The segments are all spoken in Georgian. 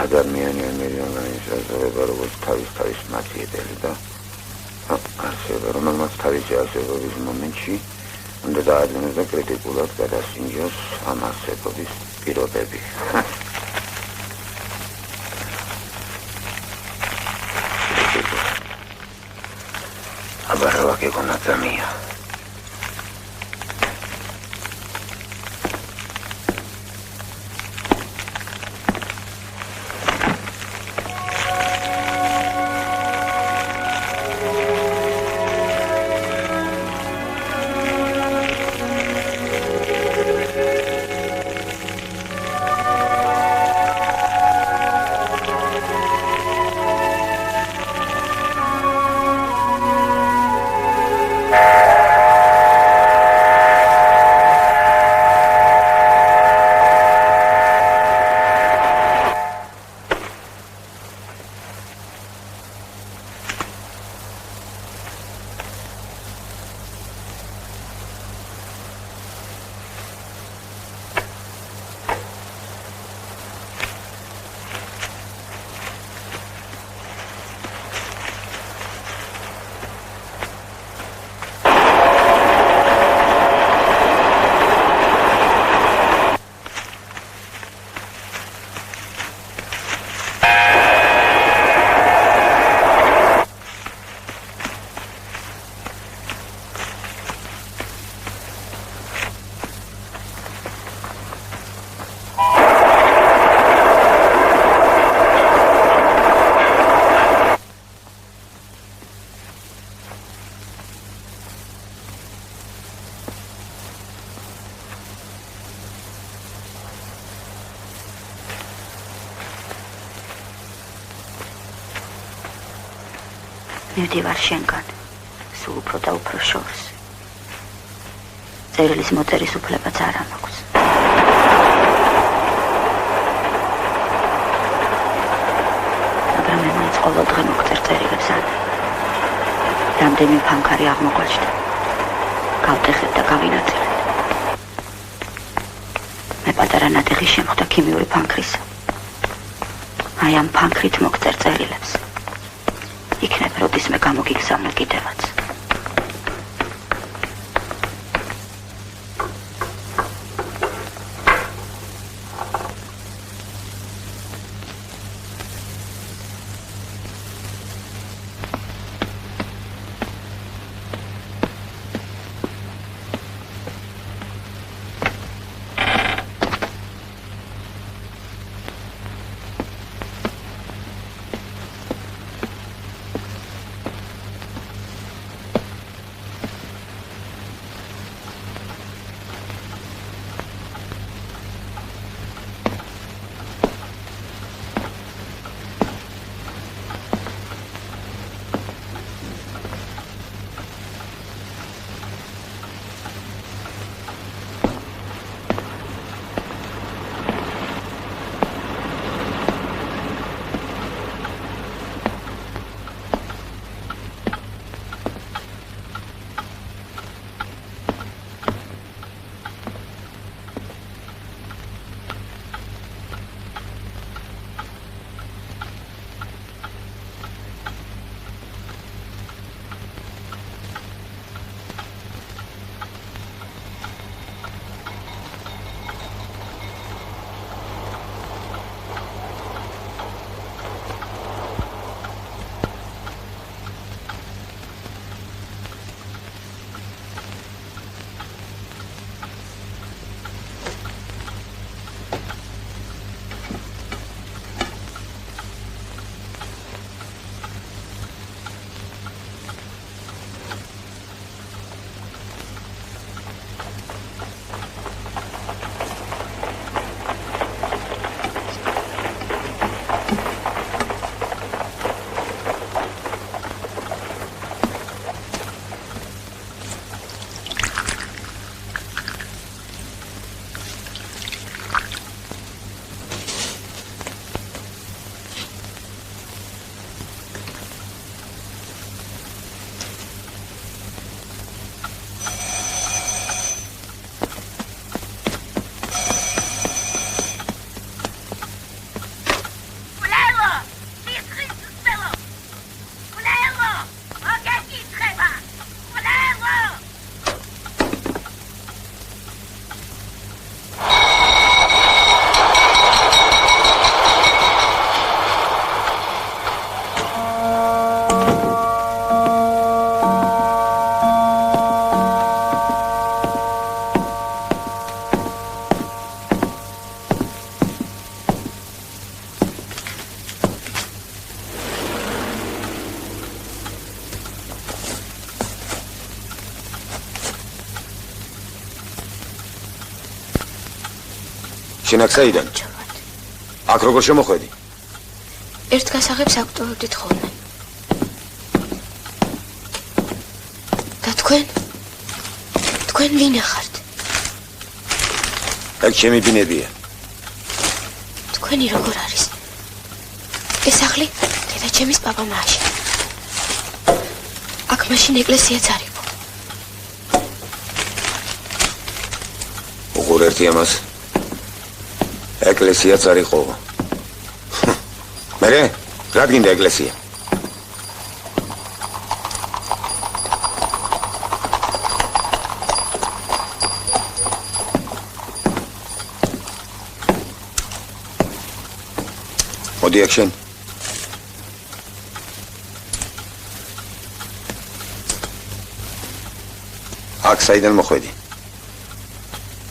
ადამიანი ამერიანის საზოგადოება როგორც თავის მათიებელი და არსება, რომელმაც თავისი არსებობის მომენტში უნდა დაადგინოს და კრიტიკულად გადასინჯოს ამ არსებობის პირობები. აბარავა გეკონაცამია. მივდივარ შენგან, სულ უფრო და უფრო შორს. წერილის მოწერის უფლებაც არ მაქვს. მაგრამ მე მაინც ყოველ დღე მოგწერ წერილებს ან რამდენი ფანქარი აღმოგვაჩნდა. გავტეხეთ და გავინაწილეთ. მე პატარა ნატეხი შემხვდა ქიმიური ფანქრისა. აი ამ ფანქრით მოგწერ წერილებს. იქნებ როდისმე გამოგიგზავნო კიდევაც. შენ აქ საიდან? აქ როგორ შემოხვედი? ერთ გასაღებს აქტუალურდით ხოლმე. და თქვენ ვინ ახართ? აქ ჩემი ბინებია. თქვენი როგორ არის? ეს სახლი დედაჩემის პაპა-მამაში. აქ მაშინ ეკლესიაც არ იყო. უყურ ერთი ამას. ეკლესიაც არ იყო. მერე, რა გინდა ეკლესია? მოდი აქ შენ. აქ საიდან მოხვედი?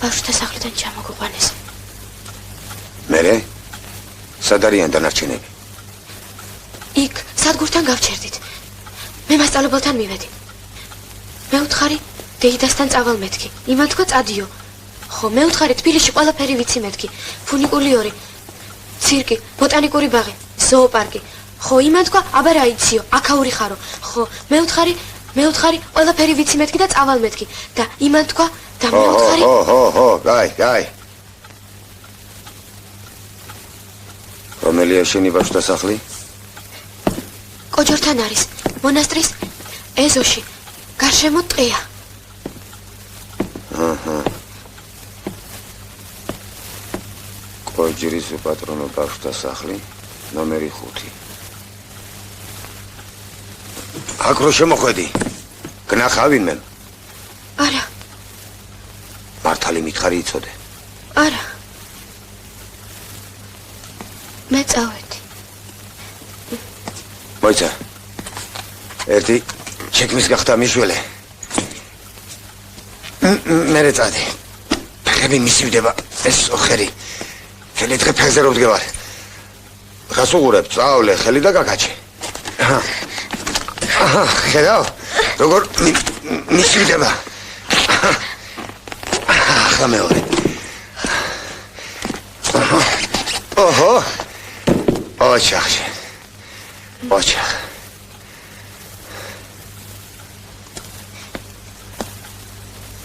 ბავშვთა სახლიდან ჩამოგუყვანეს. მერე? სად არიან დანარჩენები? იქ სადგურთან გავჩერდით. მე მასწავლებელთან მივედი. მე უთხარი დეიდასთან წავალ მეთქი. იმან თქვა წადიო. ხო, მე უთხარი თბილისში ყველაფერი ვიცი მეთქი. ფუნიკულიორი, ცირკი, ბოტანიკური ბაღი, ზოოპარკი. ხო, იმან თქვა აბა რა იციო, აქაური ხარო. ხო, მე უთხარი ყველაფერი ვიცი მეთქი და წავალ მეთქი. და იმან თქვა და მე უთხარი გაი. რომელია შენი ბავშვთა სახლი? კოჯორთან არის, მონასტრის ეზოში, გარშემო ტყეა. კოჯრის უპატრონო ბავშვთა სახლი, ნომერი 5. აქ რო შემოხვედი? გნახავინ მე? არა. მართალი მითხარი იცოდე? არა. მე წავედი. მოიცა. ერთი შექმის გახდა მიშველე. მერე წადი. ფეხები მისივდება, ეს ოხერი. ხელი დღე ფეხზე რო ვდგევარ. რას უყურებ? წავლე, ხელი და გაგაჩი. ხედავ? როგორ მისივდება. ახლა მეორე. ოჰო. ოჩახ.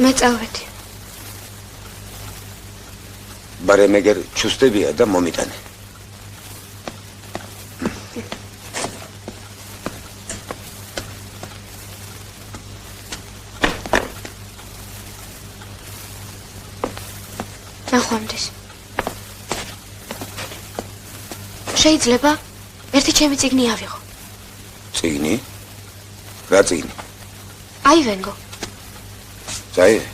მე წავედი. ბარე მეგერ ჩუსტებია და მომიტანე. ნახვამდის. შეიძლება ერთი ჩემი წიგნი ავიღო. წიგნი? რა წიგნი? აი ვენგო. წაიღე.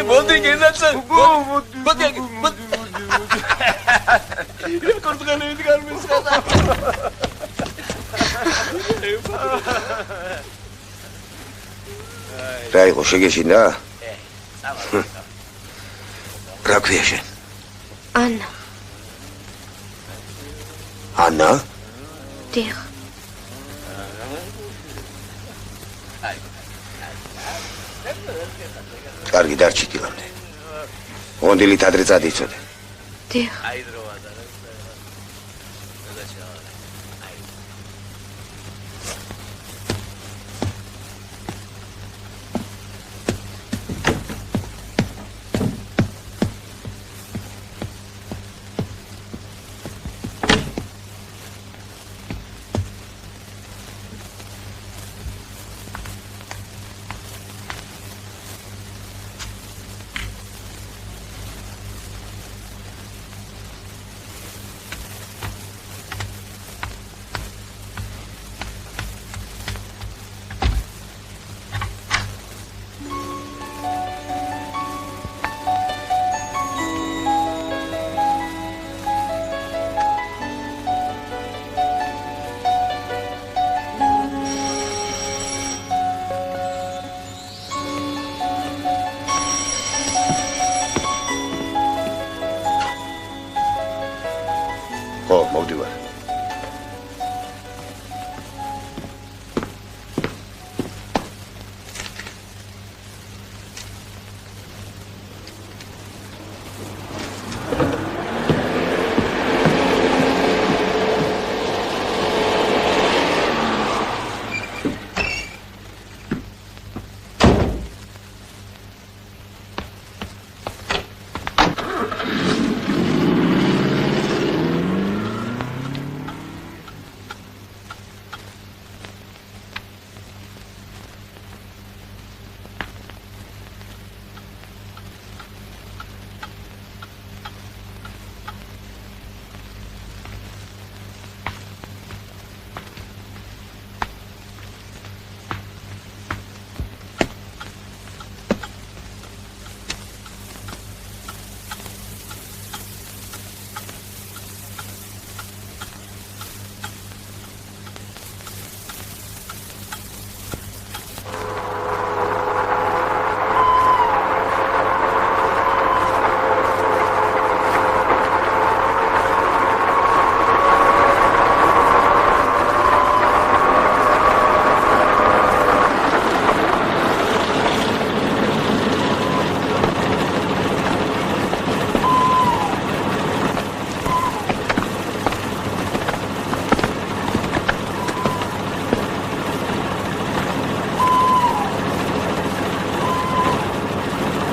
Bodi gelirsen. Bodi. İlim kurtkanı edgarmış kadar. რა იყო შეგეშინდა? რა ქვია შენ? ანა. ანა? დიახ. კარგი დარჩი დილამდე. გონდილით ადრე წადიცოდე. დიახ.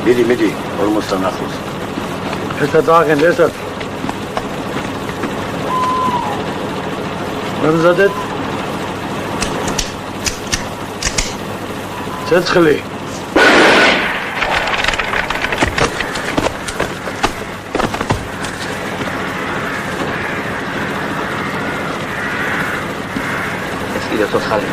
მიდი 40-თან ახლოს. ერთად აღგენ ერთად. მომზადეთ. ცეცხლი. ეს კიდე ცოცხალი.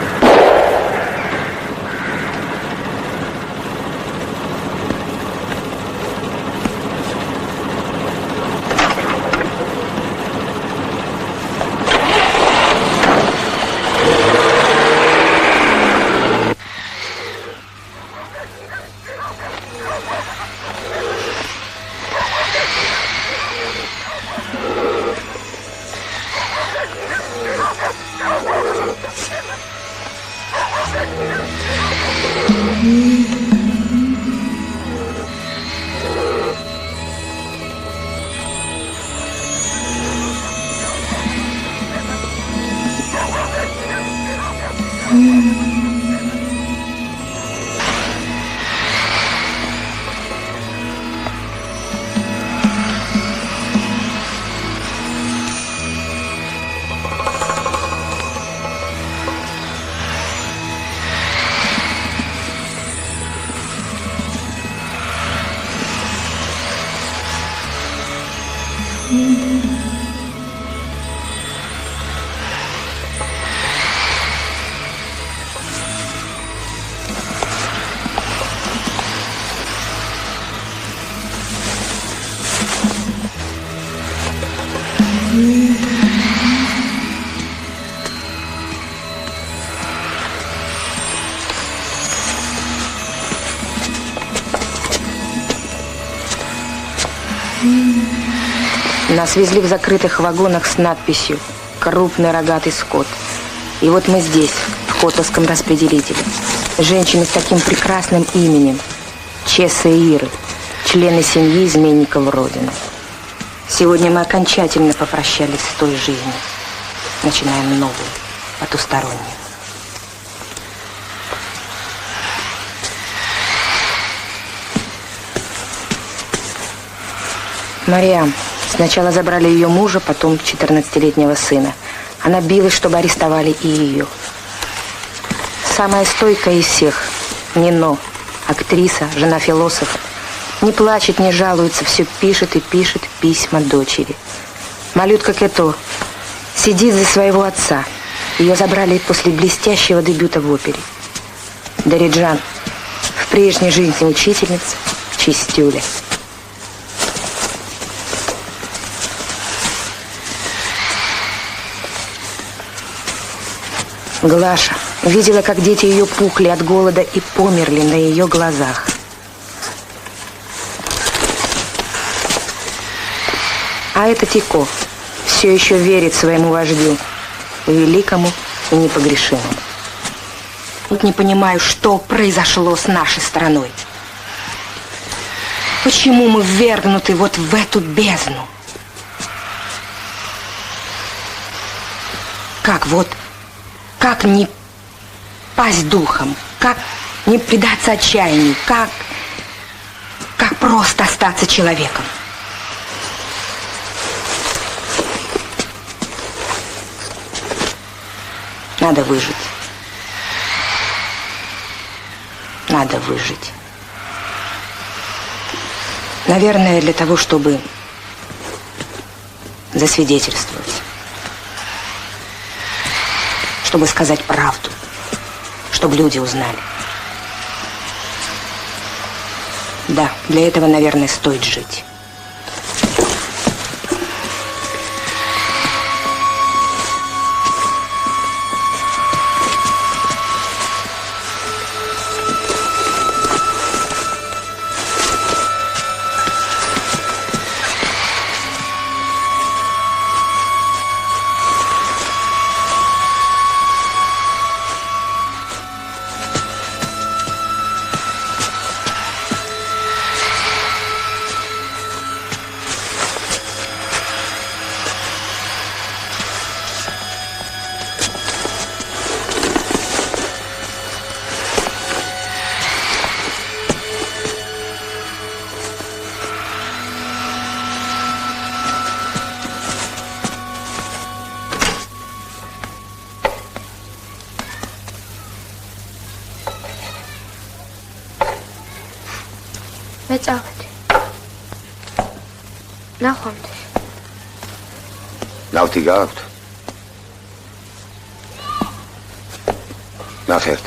Нас везли в закрытых вагонах с надписью «Крупный рогатый скот». И вот мы здесь, в Котовском распределителе. Женщины с таким прекрасным именем. Чесса и Иры, члены семьи изменников Родины. Сегодня мы окончательно попрощались с той жизнью. Начинаем новую, потустороннюю. Мариам. Сначала забрали ее мужа, потом 14-летнего сына. Она билась, чтобы арестовали и ее. Самая стойкая из всех, Нино, актриса, жена философа, не плачет, не жалуется, все пишет и пишет письма дочери. Малютка Кето сидит за своего отца. Ее забрали после блестящего дебюта в опере. Дариджан, в прежней жизни учительница, чистюля. Глаша видела, как дети ее пухли от голода и померли на ее глазах. А это Тико все еще верит своему вождю, великому и непогрешимому. Вот не понимаю, что произошло с нашей страной. Почему мы ввергнуты вот в эту бездну? Как не пасть духом? Как не предаться отчаянию? Как просто остаться человеком? Надо выжить. Надо выжить. Наверное, для того, чтобы засвидетельствовать. Чтобы сказать правду, чтобы люди узнали. Да, для этого, наверное, стоит жить. მე წავედი. ნახვამდის. ნავთი გააქვთ? ნახერთ.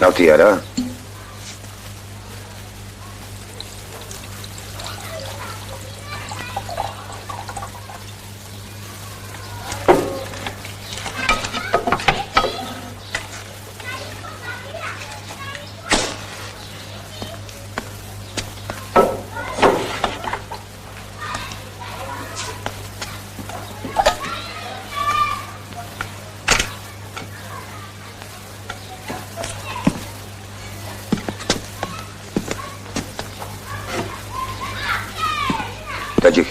ნავთი არა? Tacik.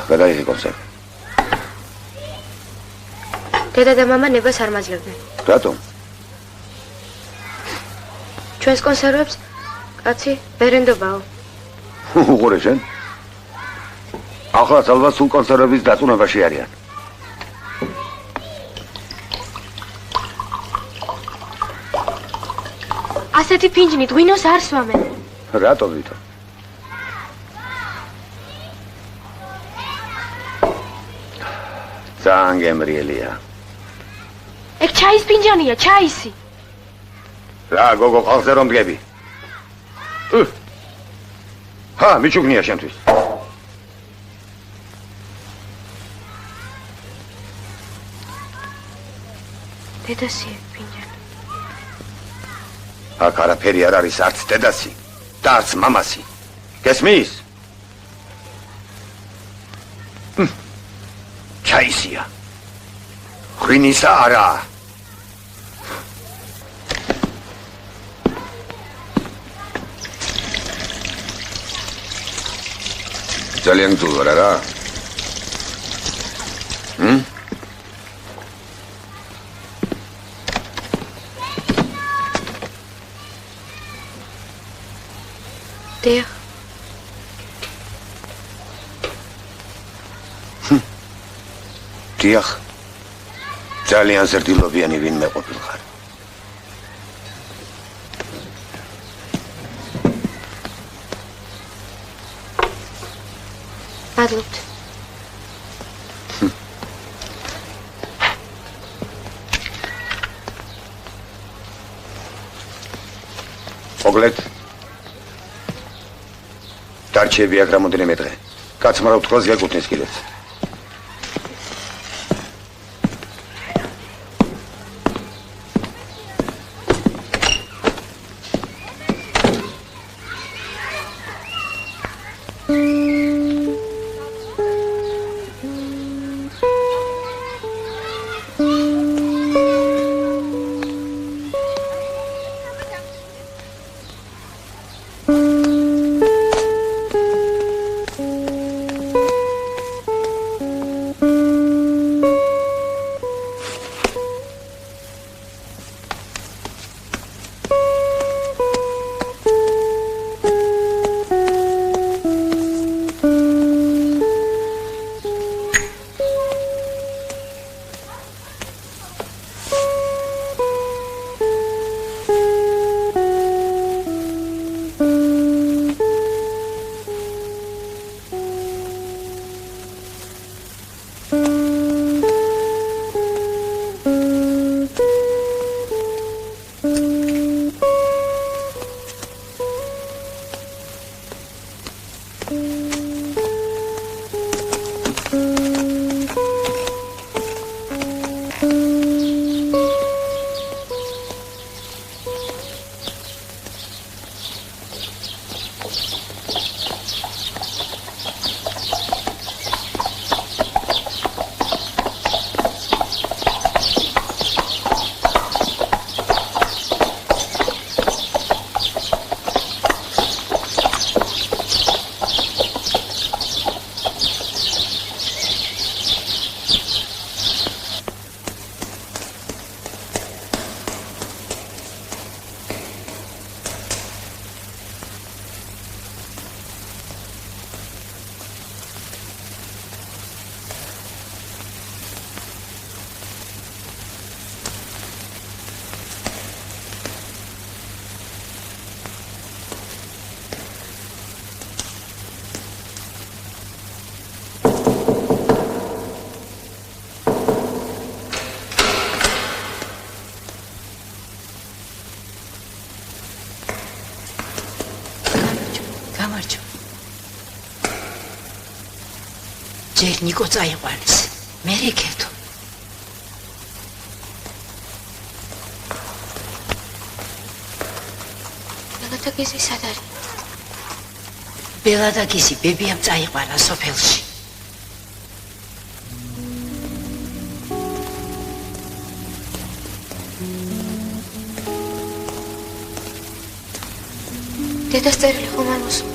გადაიღე კონსერვი. დედა და მამა ნებას არ მაძლევდნენ. რატომ? ჩვენს კონსერვებს კაცი ვერენდობაო. უყურე შენ? ახლა ალბათ სულ კონსერვების დაწუნებაში არიან. ასეთი ფინჯნით ღვინოს არ სვამენ. რატომ ვითომ? ძალიან გემრიელია. ეგ ჩაის ფინჯანია, ჩაისი. რა, გოგო, ყალზე რომ დგები? ჰა, მიჩუქნია შენთვის. დედასი ფინჯანი. აქ არაფერი არ არის, არც დედასი და არც მამასი. გესმის? ჩაისია. ღვინისა არა. ძალიან გძულ ვარ არა? დიახ. დიახ. ძალიან ზრდილობიანი ვინმე ყოფილიყარ. მადლობთ. მოგლეთ. დარჩები აქ რამოდენიმე დღე. კაცმა რა ვთქვას გეკუთვნის კიდეც. გამარჯო. ჯერ ნიკო წაიყვანეს. მე რეკეთო. ბელადაგისი სად არის? ბელადაგისი ბებიამ წაიყვანა სოფელში. დედას წერილი ხომ არ მოსულა?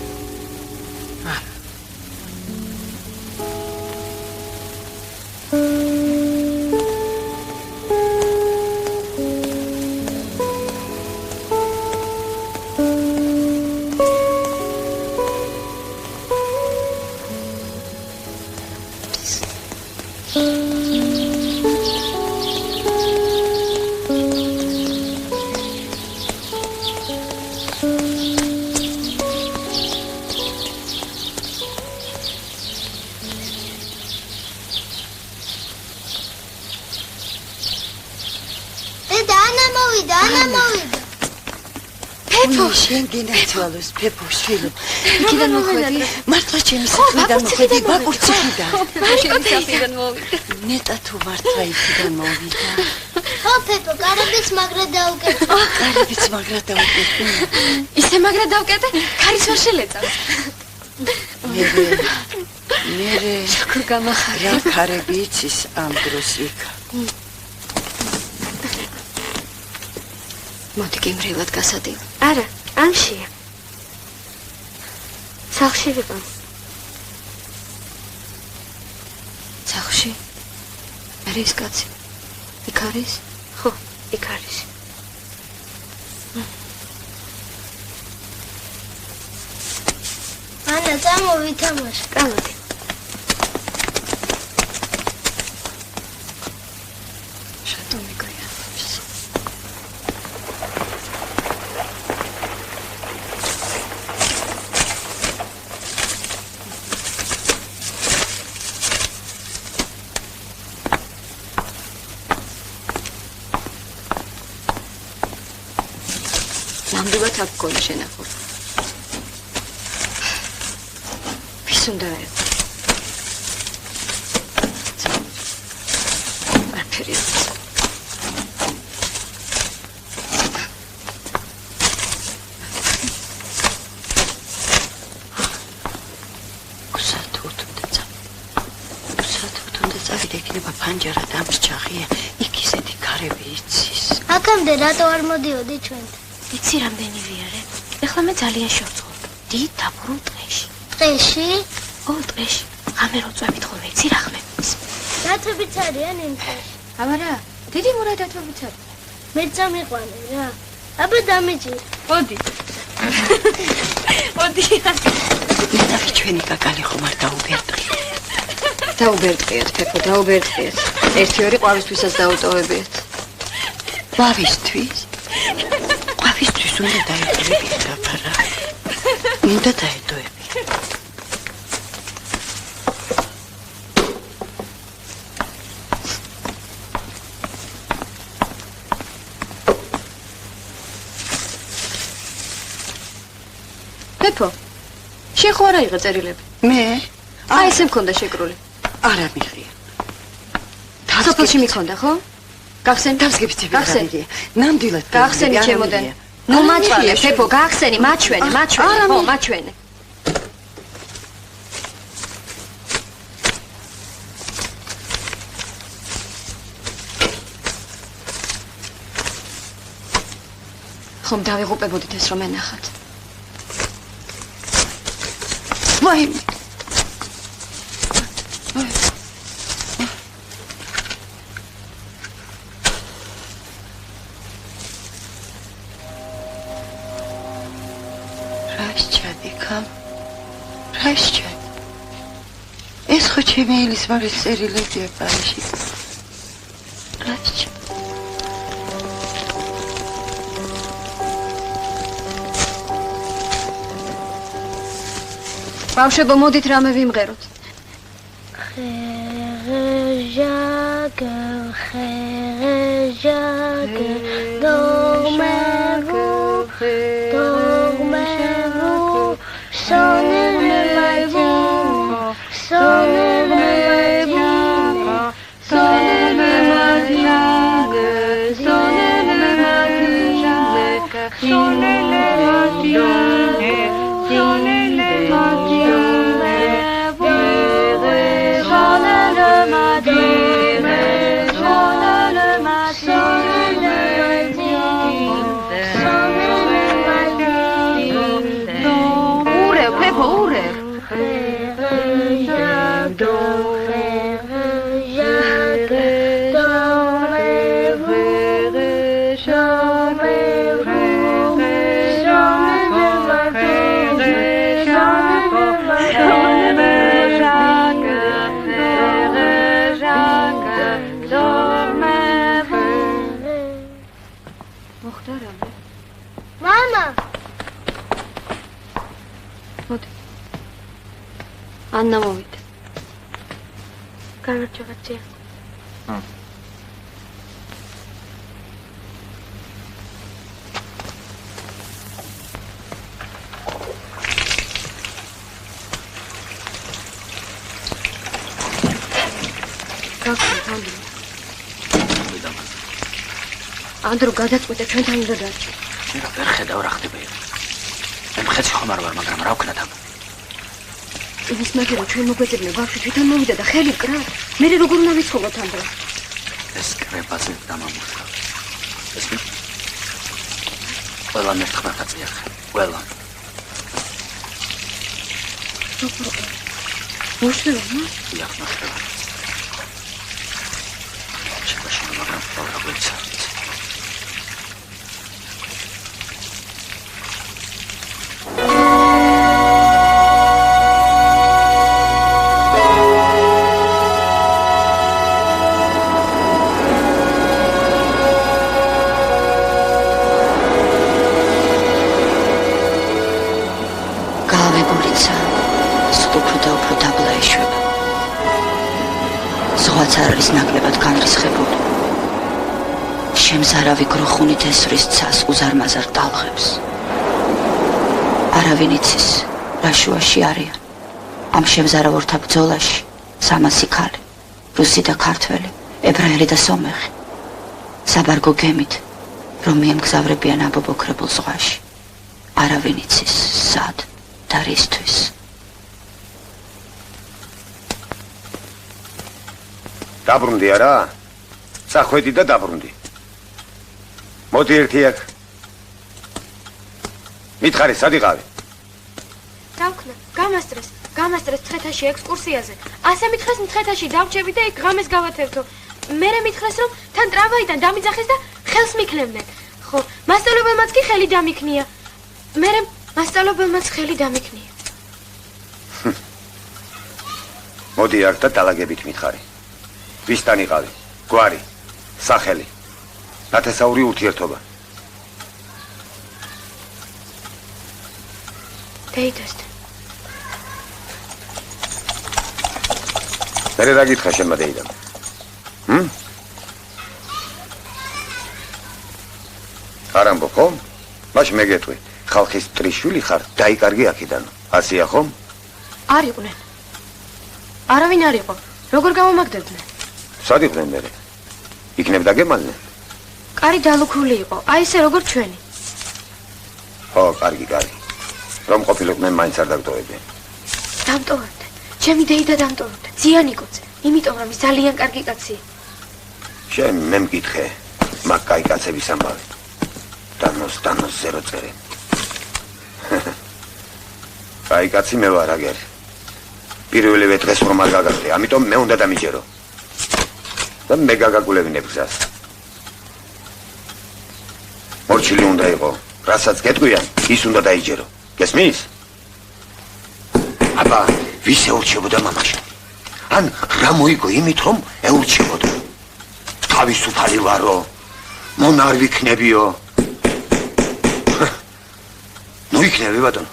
შენ გენაცვალოს პეპო შვილო. იქიდან მოხვედი? მართლა ჩემი სახლიდან მოხვედი, ბაკურციდან. შენ სახლიდან მოვიდა. ნეტა თუ მართლა იქიდან მოვიდა. ხო პეპო, კარებიც მაგრა დაუკეტე. კარებიც მაგრა დაუკეტე. ისე მაგრა დავკეტე, ქარის ვერ შელეწავს. მერე შუქრ გამახარე. რა ქარები იცის ამ დროს იქ. მოდი გიმრივლად გასადილ. არა, ამშია. სახლში ვიყავ. სახლში? მე ის კაცი. იქ არის? ხო, იქ არის. ანა, წამოვითამაშე. წამოდი. შატომი გოია. ნამდვილად აქ გქონდა შენახული. ვის უნდა ერთხ? არაფერი. გუსათუთუნდა წავიდა იქნება ფანჯარა დამრჩახია. იქ ისეთი ქარები იცის. აქამდე რატო არ მოდიოდი ჩვენთან? იცი რამდენი ვიარე? ეხლა მე ძალიან შევწყვეტ. დიდ დაბურულ ტყეში. ტყეში? ო, ტყეში. ღამე რო წვევით ხოლმე, იცი რა ხმების? დათვებიც არიან იმ ტყეში. აბარა, დიდი მურა დათვებიც არის. მე წამიყვანე რა. აბა დამეჭირე. მოდი. მოდი. ნეტავი ჩვენი კაკალი ხომ არ დაუბერტყიეთ. დაუბერტყიეთ, პეპო, დაუბერტყიეთ. ერთი ორი ყვავისთვისაც დაუტოვებიეთ. ყვავისთვის? ყვავისთვის უნდა დაეტოვებიეთ აბარა. უნდა დაეტოვებიეთ. პეპო, შენ ხო არ აიღე წერილები? მე? აი ესე მქონდა შეკრული. არა მიხრია. სოფელში მიქონდა, ხო? გახსენ დავსგებიცები გავიდია. ნამდვილად გახსენი ჩემოდან. ნუ მაჩვენე, პეპო, გახსენი, მაჩვენე, ხო, მაჩვენე. ხომ დავიღუპებოდით ეს რომ ენახათ. ვაიმე. ეს ხო ჩემი ელის მარის წერილებია პარიში. ბავშვებო, მოდით რამე ვიმღეროთ. dormez-vous, Anna mოვიდა. განარჩევაცია. ანდრო გადაწყვეტე ჩვენთან უნდა დარჩე. მე ვერ ხედავ რა ხდება. მე მხეცი ხომ არ ვარ, მაგრამ რა ვქნა თან. ის მაგერა ჩვენ მოგვეძებნა ბავშვი თვითონ მოვიდა და ხელი კრა. მე როგორ უნდა ვიცხოვოთ ანდრო? ეს კრებაზე დამამუშავე. ეს ყველა მერთხმართა წიაღე. ყველა. მოშლა, ნო? იახ მოშლა. შეფაშო მაგრამ რა გვეცა. არის ნაკლებად განრისხებული. შემზარავი გროხუნით ესვრის ცას უზარმაზარ ტალღებს. არავინ იცის, რა შუაში არიან. ამ შემზარავთა ბრძოლაში 300 ქალი, რუსი და ქართველი, ებრაელი და სომეხი. საბარგო გემით, რომ მიემგზავრებიან ამბობოქრებულ ზღვაში. არავინ იცის, სად და რისთვის. დაბრუნდი არა? წახვედი და დაბრუნდი. მოდი ერთი აქ. მითხარი, სად იყავი? დავქნა, გამასტრეს ცხეთაში ექსკურსიაზე. ასე მითხეს ცხეთაში დავრჩები და იქ ღამეს გავათევთო. მერე მითხეს რომ თან ტრამვაიდან დამიძახეს და ხელს მიქნევდნენ. ხო, მასწავლებელმაც კი ხელი დამიქნია. მერე მასწავლებელმაც ხელი დამიქნია. მოდი აქ და დალაგებით მითხარი. ვისთან იყავი? გვარი, სახელი, ნათესაური ურთიერთობა. დეიდასთან. მერე რა გითხრა შენმა დეიდამ? არ ამბობ ხომ? მაშინ მე გეტყვი, ხალხის ტრიშვილი ხარ, დაიკარგი აქედან. ასია ხომ? არ იყვნენ. არავინ არ იყო. როგორ გამომაგდებდნენ? სად იყვნენ მერე? იქნებ დაგემალნენ? კარი დალუქული იყო, აი ესე როგორ ჩვენი. ხო, კარგი. რომ ყოფილიყვნენ მაინც არ დაგტოვებდნენ. დამტოვებდნენ. ჩემი დეიდა დამტოვებდა. ძიანი კაცი, იმიტომ რომ ის ძალიან კარგი კაცია. შენ მე მკითხე, მაგ კაი კაცების ამბავი. დანოს ზერო წერე. კაი კაცი მე ვარ აგერ. პირველივე დღეს რომ არ გაგახდე, ამიტომ მე უნდა დამიჯერო. და მე გაგაგულებინებ გზას. მორჩილი უნდა იყო, რასაც გეტყვიან, ის უნდა დაიჯერო. გესმის? აბა, ვის ეურჩებოდა მამაშა? ან რა მოიგო იმით, რომ ეურჩებოდა? თავისუფალი ვარო, მონ არ ვიქნებიო. ნუ იქნები ბატონო.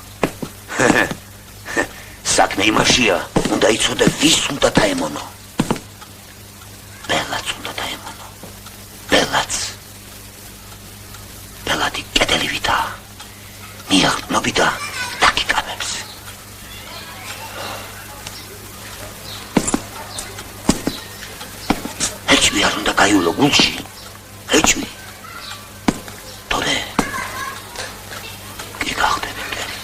საქმე იმაშია, უნდა იცოდე ვის უნდა დაემონო. ბელაც უნდა დაემონო. ბელაც. ბელადი კედელივიდა. მიაღწნობიდა დაკიკაბებს. ეჭვი არ უნდა გაიულო გულში. ეჭვი. თორე კი გახდები მტერი.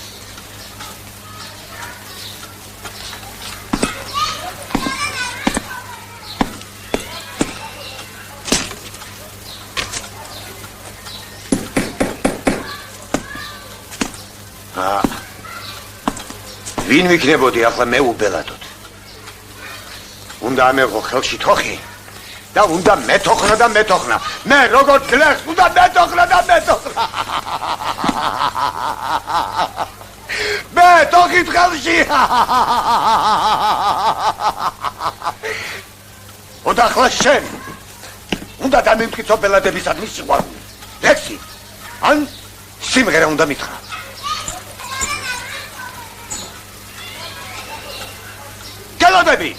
ვინ ვიქნებოდი ახლა მე უბელადოდ? უნდა ამეღო ხელში თოხი და უნდა მეთოხნა და მეთოხნა. მე როგორც გლეხს უნდა მეთოხნა და მეთოხნა. მე თოხით ხელში. ოდახლა შენ უნდა დამიმტკიცო ბელადებისადმი სიყვარული. ლექსი ან სიმღერა უნდა მითხრა. გელოდები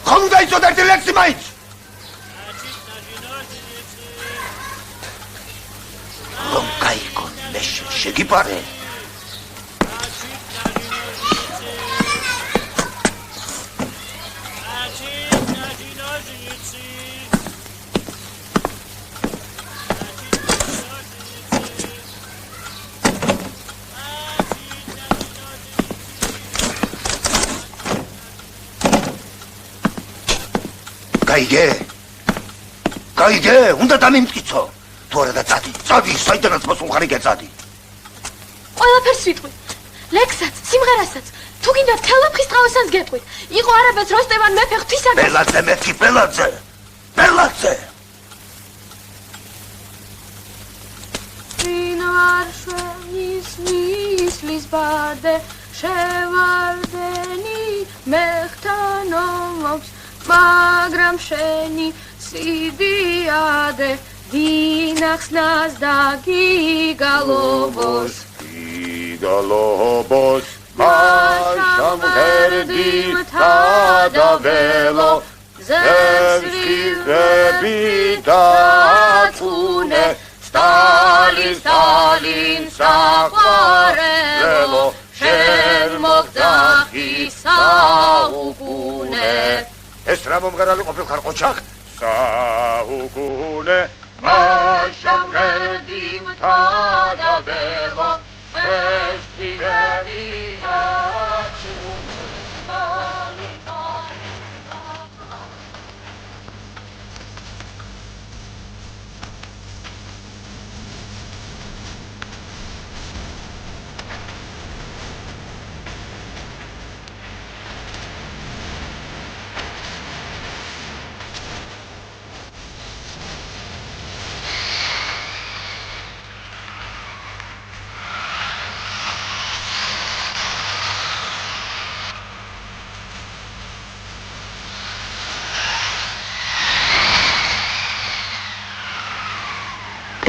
ხომ უნდა იცოდე ერთი ლექსი მაინც? რომ გაიგონ მე შეგიპარე. გაიგე, უნდა დამიმტკიცო. თუ არა და წადი, საიდანაც მოსულხარი გეწადი. ყველაფერს ვიტყვით. ლექსსაც, სიმღერასაც, თუ გინდათ ქელაფხის ტყავასაც გეტყვით. იყო არაბეთს როსტევან მეფე ღვთისაგან. ბელაძე მეთქი, ბელაძე. ვინ ვარ შენის მისლის ბარდე, შევარდენი მე ხთანობს, მაგრამ შენი სიდიადე დინახსნას და გიგალობოს მაშამ ღერდითა და ველო ზევსხები დაწუნე სტალინ საყვარელო შენ მოგძახი საუკუნე. ეს რა მომღერალი ყოფილხარ ყოჩახ? საუკუნე მაშამ ღერდითა და ველო ზევსხები დაწუნე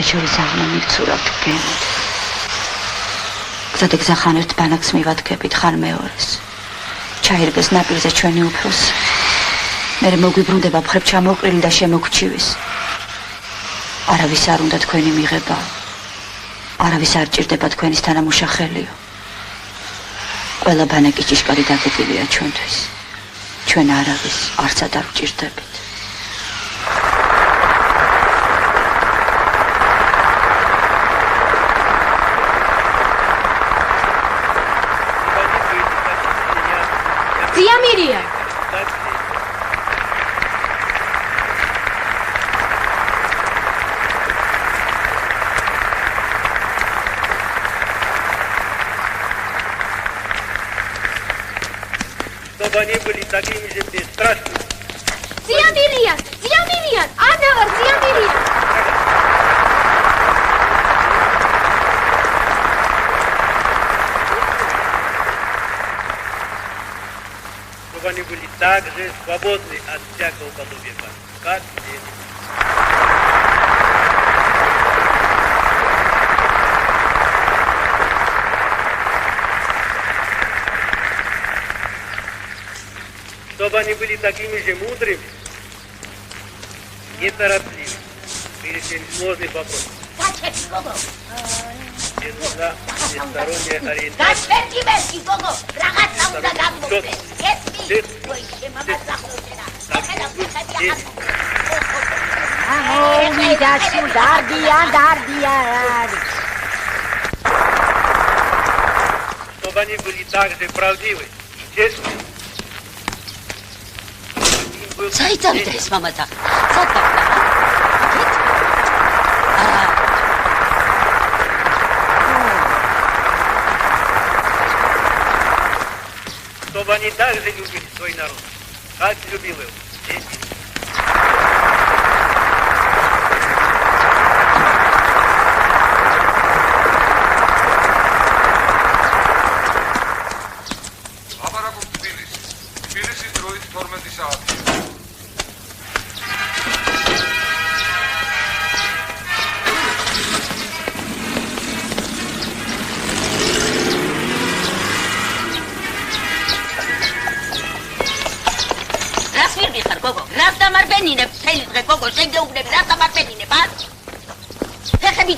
ეჩოლის აღმა მივცურავთ გემით. გზად ეგზახან ერთ ბანაკს მივადგებით, ხან მეორეს. ჩაირბეს ნაპირზე ჩვენი უფროსი. მერე მოგვიბრუნდება მხრებ ჩამოყრილი და შემოგჩივის. არავის არ უნდა თქვენი მიღება. არავის არ ჭირდება თქვენის თანამუშახელიო. ყველა ბანაკი ჭიშკარი დაგებილია ჩვენთვის. ჩვენ არავის არცად არ ვჭირდებით. ზიამირია Чтобы они были такими же бесстрашными. Зиамирия! Анавар, Зиамирия! Чтобы они были так же свободны от всякого подобия, как здесь. Чтобы они были такими же мудрыми, неторопливыми, решили сложный вопрос. Мне нужна всесторонняя ориентация. Чтобы они были также правдивы и честны. საიტამდეს მამათა чтобы они так же любили свой народ, как любил его.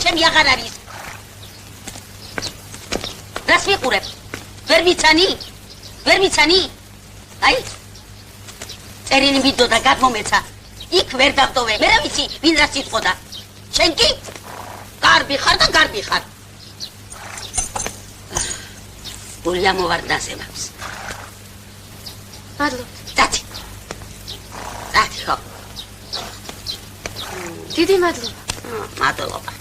ჩემი აღარ არის. რას ვიყურებ? ვერ მიცანი? აი. წერილი მიდოდა გადმომეცა. იქ ვერ დავტოვე. მე რა ვიცი, ვინ რას იტყოდა. შენ კი? გარბი ხარ და გარბი ხარ. გულია მოვარდნაზე მაქვს. მადლობა. დათი ხო. დიდი მადლობა. მადლობა.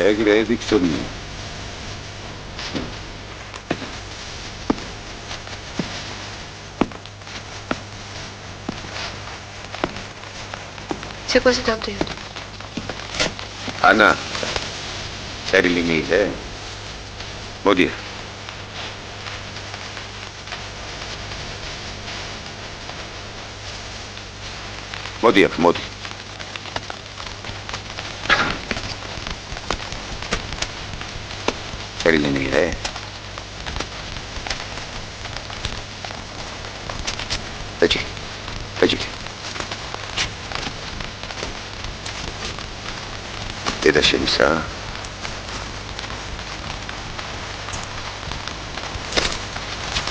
ეგრე ვიქტორი. ცეკვაზე დავდიოდ. ანა, წერილი მიიღე? მოდი. მოდი აქ, მოდი. წერილი მიიღე? დაჭი. დედა შენისა?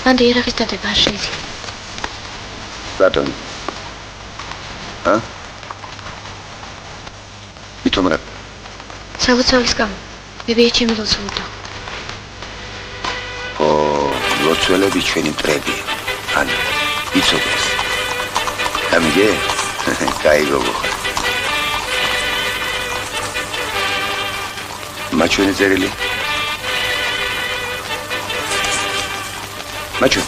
მანდი ერაღის დადება არ შეიძლება. ბატონ. მითომ რა? სალოცავის გამო. მე ვიე ჩემი ლოცულობდა. ლოცველები ჩვენი მტრები. ანა, იცოდეს. ამიგე? კაი გოგო. მაჩვენი წერილი? მაჩვენ.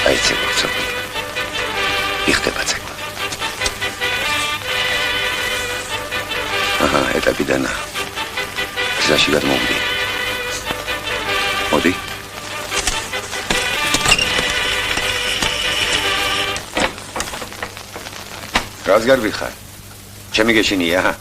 აი ცეკვა. იხდება ცეკვა. ეტაპიდანა. გზაში გადმოვიდი. მოდი. რას გარბი ხარ? ჩემი გეშინია?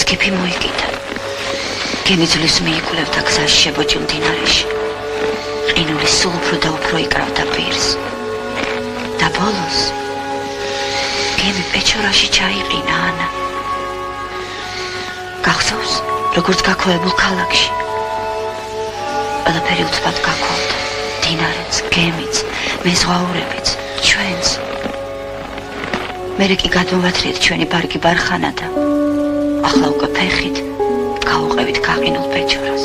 მძგიფი მოიკიდა. გემიძლის მიიკვლევდა გზაში შებოჭილ მდინარეში. ყინული სულ უფრო და უფრო იკრავდა პირს. და ბოლოს გემი პეჩორაში ჩაიყინა ანა. გახსოვს, როგორც გაქვეებულ ქალაქში. ყველაფერი უცბად გაქვავდა. მდინარეც, გემიც, მეზღვაურებიც, ჩვენც. მერე კი გადმოვათრიეთ ჩვენი ბარგი ბარხანა და ახლა უკვე ფეხით გავუყევით გაყინულ პეჩორას.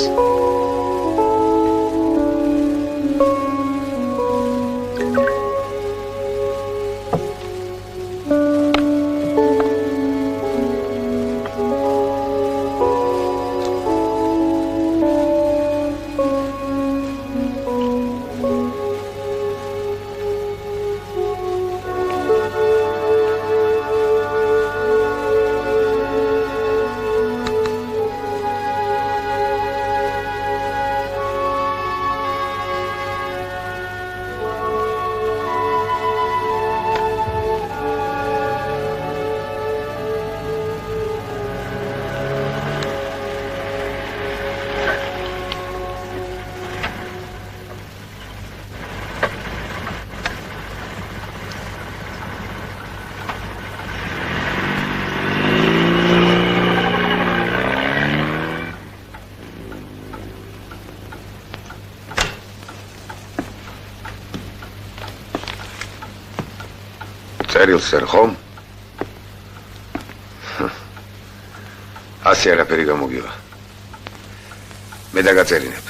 წერილს არ ხომ? ასე არაფერი გამოგივა. მე დაგაწერინებ.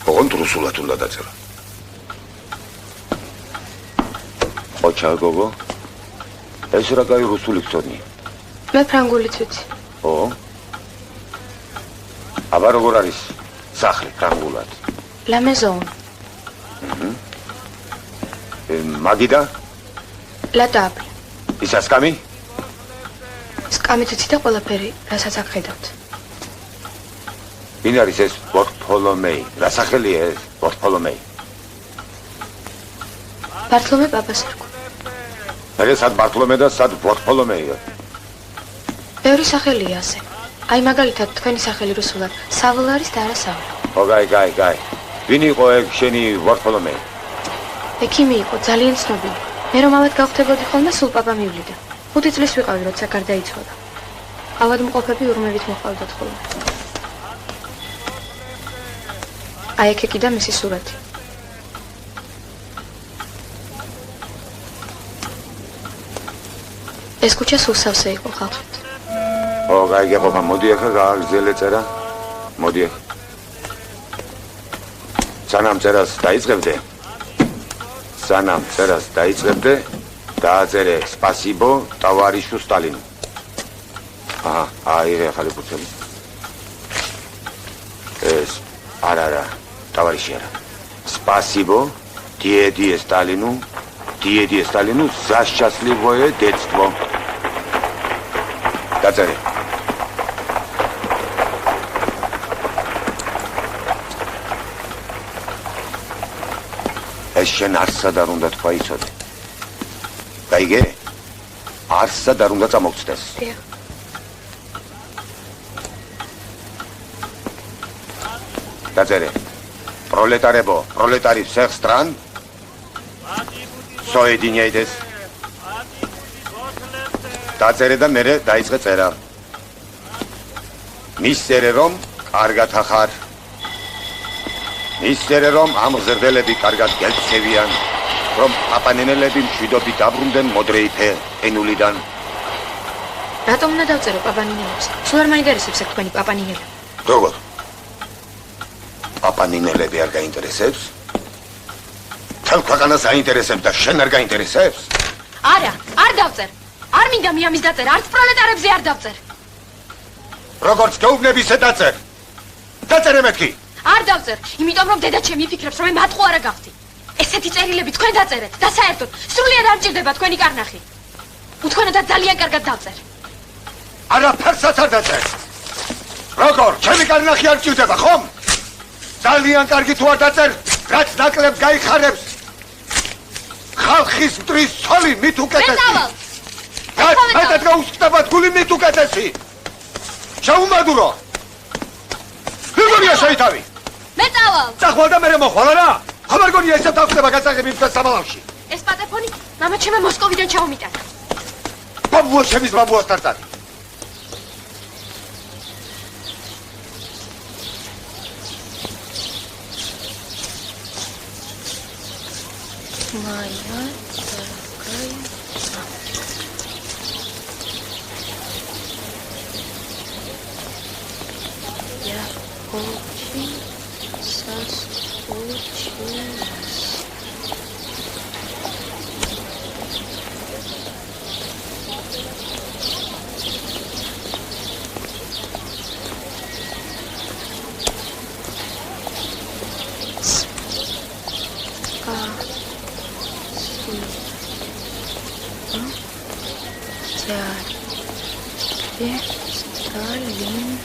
ოღონდ რუსულად უნდა დაწერო. ოჩა გოგო. ეს რა კაი რუსული ხსოვნი? მე ფრანგულიც ვიცი. ო? აბა როგორ არის სახლი ფრანგულად? La maison. მაგიდა? La table. ის ასკამი? სკამით ვიცი და ყველაფერი, რასაც აქ ხედავთ. ვინ არის ეს ბორთოლომეი? რა სახელია ეს ბორთოლომეი? ბართლომე პაპას ერქვა. მე სად ბართლომე და სად ბორთოლომეია? ბევრი სახელია ასე. აი მაგალითად თქვენი სახელი რუსულად სავალ არის და არა სავალ. ო გაი. ვინ იყო ეგ შენი ბორთოლომეი? ექიმი იყო, ძალიან ცნობილი. მე რომ ავად გავხდებოდი ხოლმე, სულ პაპა მივლიდა. 5 წლის ვიყავი, როცა გარდაიცვალა. ავადმყოფები ურმებით მოყავდათ ხოლმე. აი აქ ეკიდა მისი სურათი. ეს ქუჩა სულ სავსე იყო ხალხით. ო გაიგებობა, მოდი ახლა გააგრძელე წერა. მოდი ახლა. სანამ წერას დაიწყებდე, დააწერე სპასიბო ტავარიშუ სტალინ. აიღე ახალი ფურცელი. ეს არა, ტავარიში არა. სპასიბო დიედიე სტალინუ за счастливое детство. დაწერე. ეს შენ არსად არ უნდა თქვა იცოდე. გაიგე? არსად არ უნდა წამოგწდეს. დაწერე. პროლეტარებო, პროლეტარი всех стран соединяйтесь. დაწერე და მერე დაიწყე წერა. მისწერე რომ კარგად ახარ. მისწერე რომ ამ ზრდელები კარგად გელცევიან, რომ პაპანინელები მშვიდობით დაბრუნდნენ მოდრეიფე ენულიდან. რატომ უნდა დავწერო პაპანინელებს? სულ არ მაინტერესებს თქვენი პაპანინელები. როგორ? პაპანინელები არ გაინტერესებს? თან ქვეყანას აინტერესებს და შენ არ გაინტერესებს? არა, არ დავწერ. არ მინდა მიამის დაწერა, არც პროლეტარებზე არ დავწერ. როგორც გეუბნები ისე დაწერ. დაწერე მეთქი. არ დავწერ, იმიტომ რომ დედა ჩემი ფიქრებს, რომ მე მათყუ არა გავხდი. ესეთი წერილები თქვენ დაწერეთ და საერთოდ სრულიად არ მჭირდება თქვენი კარნახი. უთქვენოდათ ძალიან კარგად დავწერ. არაფერსაც არ დაწერ. როგორ? ჩემი კარნახი არ მჭირდება, ხომ? ძალიან კარგი თუ არ დაწერ, რაც ნაკლებს გაიხარებს. ხალხის მტრის ცოლი მით უკეთესი. მეტად გაუსხდებათ გული მით უკეთესი. ჩაუმადურო. როგორია შეითავი? მე წავალ. წახვალ და მე მოხვალ რა? ხომ არ გონია ესე თავხდება გასაღები მთა სამალავში? ეს პატეფონი მამაჩემ მოსკოვიდან ჩაუმიტანა. ბაბუა შემის ბაბუას თარტარი. Моя дорогая я очень соскучилась. Дядя Сталин.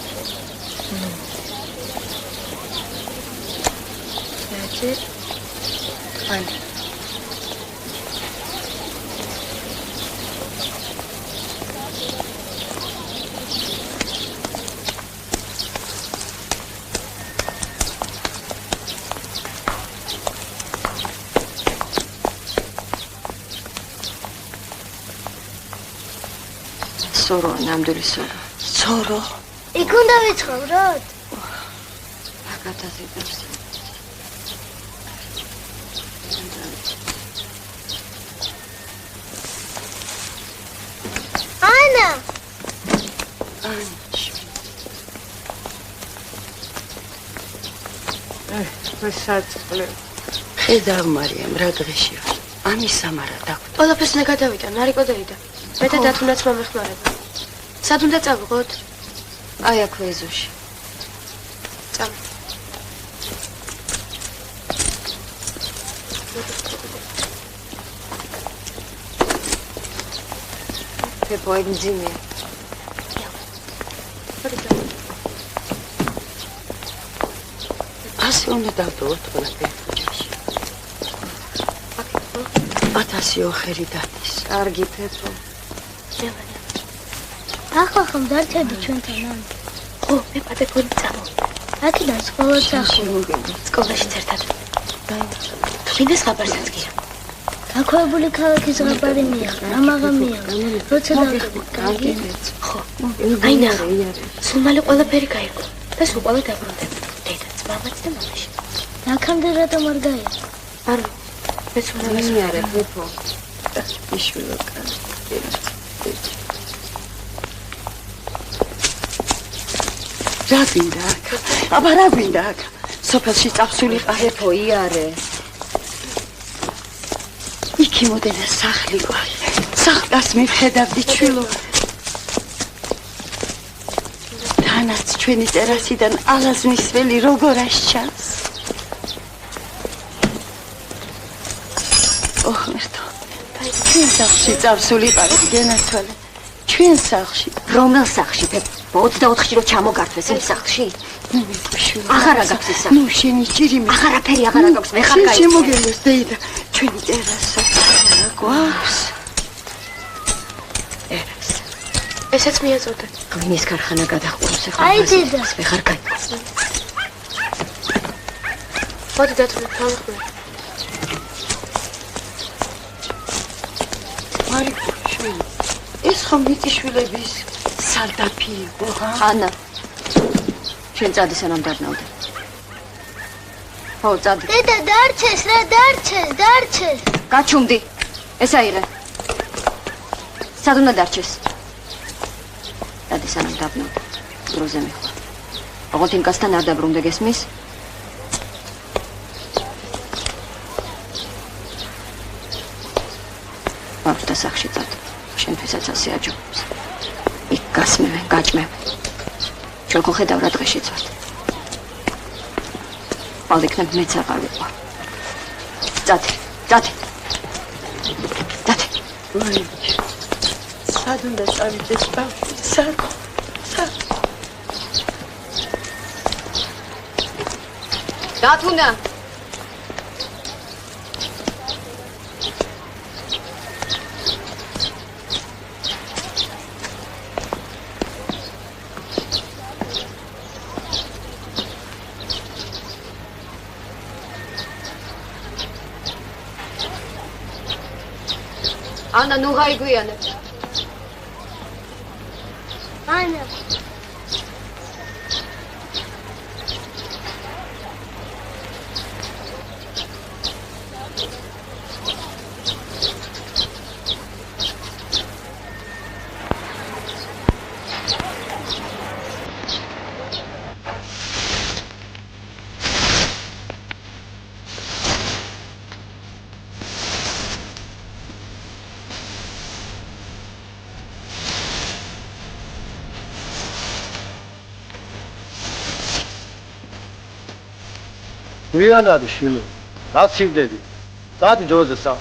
Дядя Сталин. სორო, ნამდვილი სორო. სორო. იქ უნდა ვიცხოვროთ? აკათაზიდებს. ანა. ვესაწყლე. ხედავ მარიამ, რა დღეშია. ამის სამარა დაგვდა. ყველაფერს უნდა გადავიტან, მარიკო დაიდა. მე და დათუნაც მომეხმარება. სად უნდა წავიღოთ? აი აქ ვეზოში. წავ. პეპო იმძიმე. ასე უნდა დავდოთ ყველაფერი ოჯახში. 1000 ოხერი დადის. კარგი პეპო. ახლა ხომ დარჩები ჩვენთან ან? ხო, მე პატეფონი წავა. აქედან სკოლას ახლა. სკოლაში ერთად. თქვენს ხაბარსაც გია. გაქვეყნებული ქალაქის ხაბარი მიიღო, ამაღა მიიღო. როცა დავდები, კარგი? ხო. აი ნახე, სულ მალე ყველაფერი გაიგო. და სულ ყველა დაბრუნდება. დედაც, მამაც და მამაში. აქამდე რატომ არ გაიგო? არა. მე სულ მare, პეპო. ისვილო კარგი. რა გინდა აქ? აბა რა გინდა აქ? სოფელში წავსულიყავ. პეპო, იარე. იქ იმოდენა სახლი ყავს. სახლს მივხედავდი ჩვილო. თანაც ჩვენი ტერასიდან ალაზნის ველი როგორ ასჩანს. ოხმერთო. ჩვენ სახლში წავსულიყავ გენათვალე. ჩვენ სახლში. რომელ სახლში, პეპო? 24-ში რო ჩამოგართვეს იმ სახლში? აღარა გაქვს ის სახლი. ნუ შენი ჭირიმე. აღარაფერი აღარა გაქვს, მე ხარ გაიწვია. შემოგელოს დეიდა. ჩვენი ტერასა რა გვაქვს? ტერასა. ესაც მიაწოდე. ღვინის ქარხანა გადახურავს ახლა. აი დედა. მე ხარ გაიწვია. მოდი დათუნე, დავიხმარე. მარიკო, შვილი. ეს ხომ მიწიშვილების სარდაფი იყო, ხა? ანა. შენ წადი სანამ დაბნავდე. ხო, წადი. დედა დარჩეს რა, დარჩეს. გაჩუმდი. ეს აიღე. სად უნდა დარჩეს? წადი სანამ დაბნავდე. დროზე მიხვალ. ოღონდ იმ კაცთან არ დაბრუნდე, გესმის? ვაფშე სახში წადი. შენთვისაც ასე აჯობებს. იქ გასმევენ, გაჭმევენ. ჩვენ ხო ხედავ რა დღეშიც ვართ. ალიქნებ მეც აღარ ვიყო. წადი. სად უნდა წავიდეს ბავშვი? სად? დათუნა. ანა ნუ გაიგვიანებ. ანა ვიანადი შილო რა ცივდები დადი ჯოზე სა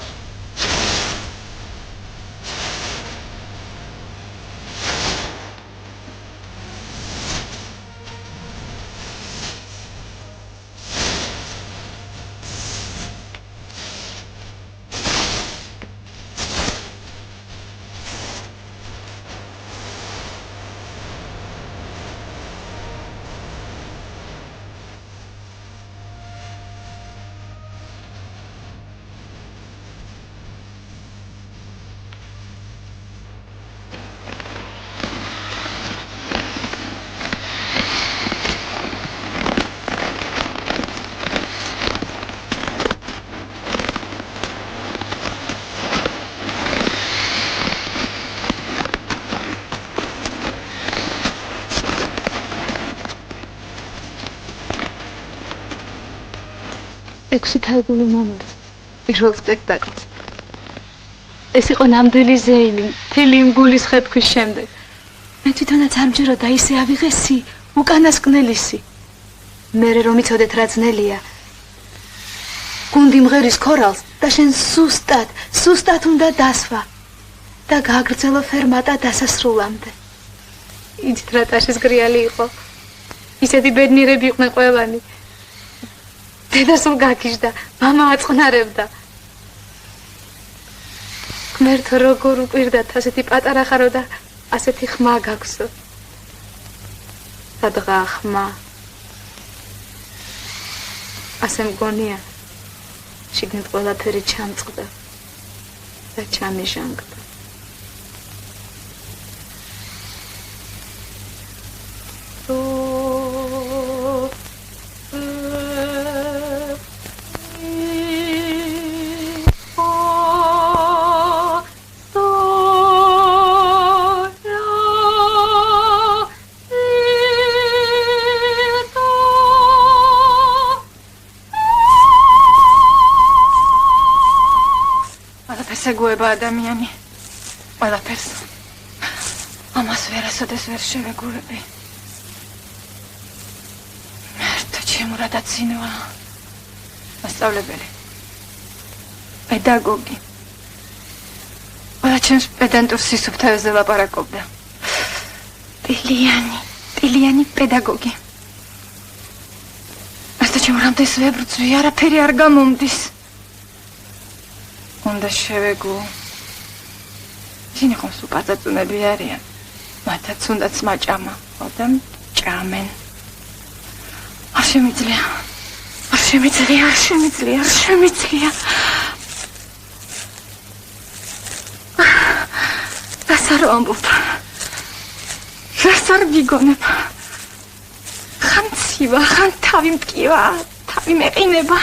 ექვსი თაიგული მომენტი პირველ სპექტაკლს ეს იყო ნამდვილი ზეიმი მთელი იმ გულის ხეთქვის შემდეგ მე თვითონაც არ მჯეროდა ისე ავიღესი უკანასკნელისი მერე რომ იცოდეთ რა ძნელია გუნდი მღერის ქორალს და შენ სუსტად უნდა დასვა და გააგრძელო ფერმატა დასასრულამდე იცით რა ტაშის გრიალი იყო ისეთი ბედნიერები იყვნენ ყველანი დედა სულ გაგიჟდა, მამა აწყნარებდა. ღმერთო როგორ უყვირდათ ასეთი პატარა ხარო და ასეთი ხმა გაქვსო. სადღა ხმა. ასე მგონია. შიგნით ყველაფერი ჩამწყდა და ჩამიჟანგდა. ეგოება ადამიანი ყველაფერს ამას ვერასოდეს ვერ შევეგუები მერტო ჩემო რა დაცინვა მასწავლებელი პედაგოგი ყველა ჩემს პედანტურ სისუფთავეზე ლაპარაკობდა ტილიანი პედაგოგი მერტო ჩემო რამდენს ვებრძვი არაფერი არ გამომდის უნდა შევეგო ისინი ხომ სულ პაწაწუნები არიან მათაც უნდაც მაჭამა და ჭამენ არ შემიძლია რას არ ვამბობ რას არ ვიგონებ ხან ცივა ხან თავი მტკივა თავი მეყინება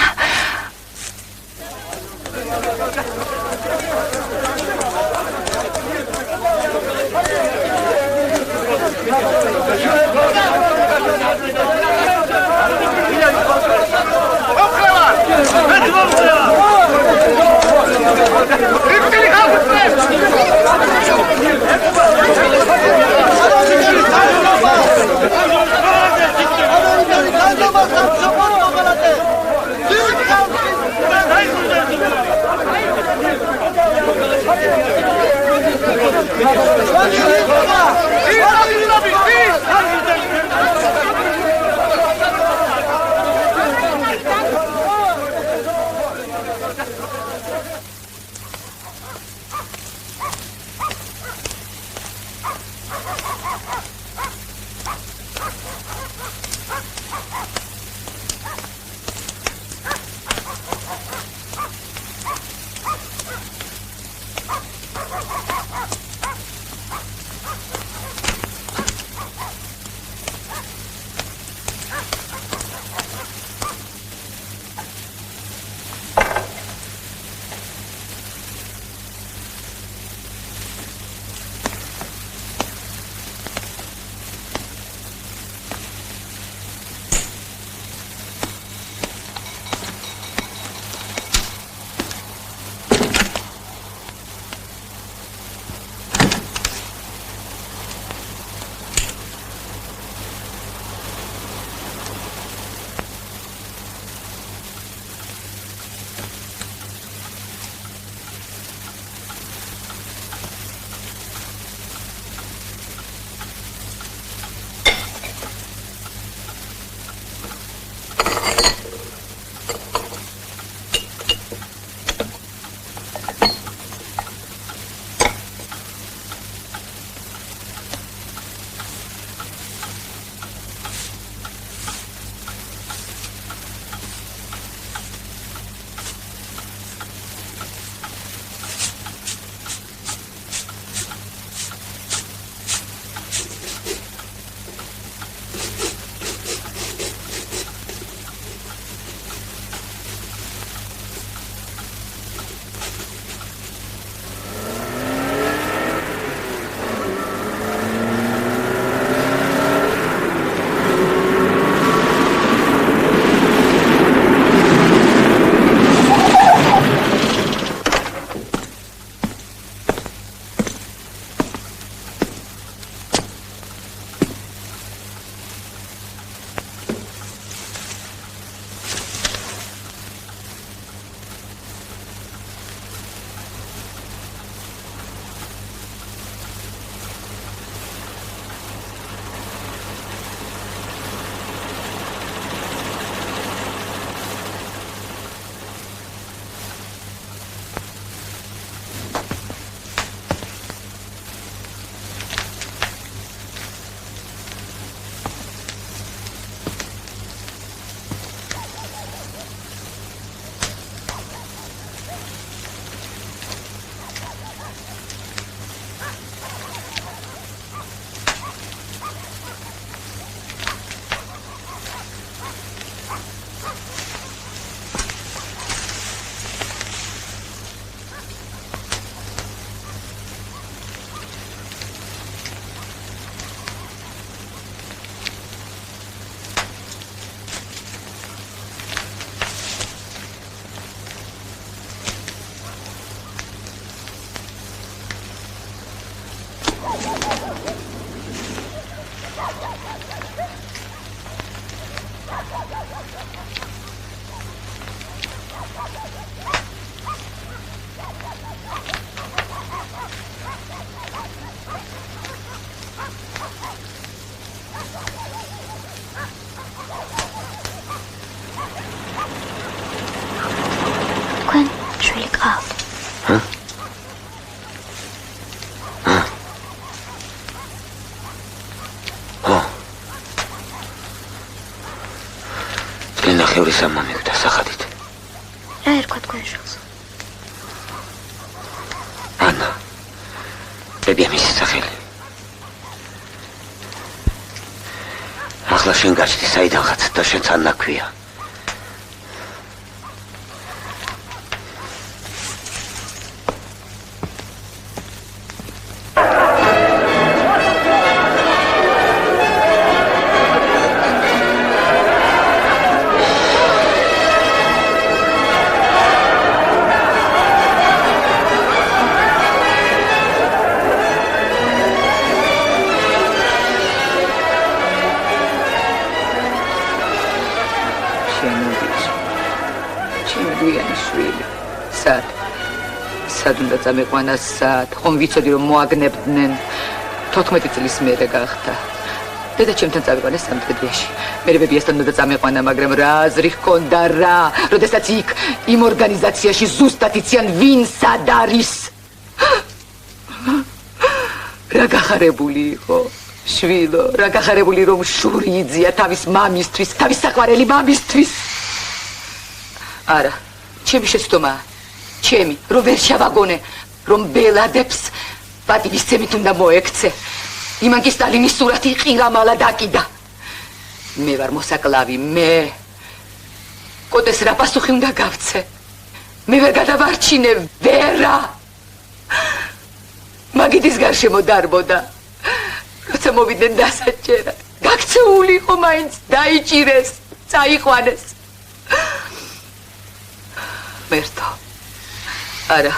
სამომიგდა სახადით. რა ერქვა თქვენ შეხს? ანა. ბებია მისი სახელი. ახლა შენ გაჩნდი საიდანღაც და შენც ანა ქვია. უნდა წამეყვანა სად, ხომ ვიცოდი რომ მოაგნებდნენ 14 წლის მერე გახდა. დედა ჩემთან წავიყვანა სამტრედიაში. მე ბებიასთან უნდა წამეყვანა, მაგრამ რა აზრი ჰქონდა რა, როდესაც იქ იმ ორგანიზაციაში ზუსტად იციან ვინ სად არის. რა გახარებული იყო, შვილო, რა გახარებული რომ შური იძია თავის მამისთვის, თავის საყვარელი მამისთვის. არა, ჩემი შეცდომაა. ჩემი, რომ ვერ შევაგონე, რომ ბელადებს პატივისცემით უნდა მოექცე. იმან კი სტალინის სურათი ყირამალა დაკიდა. მე ვარ მოსაკლავი, მე. კოტეს რა პასუხი უნდა გავცე? მე ვერ გადავარჩინე, ვერა. მაგიდის გარშემო დარბოდა. როცა მოვიდნენ დასაჭერად, გაქცეული იყო მაინც, დაიჭირეს, წაიყვანეს. მერტო. არა,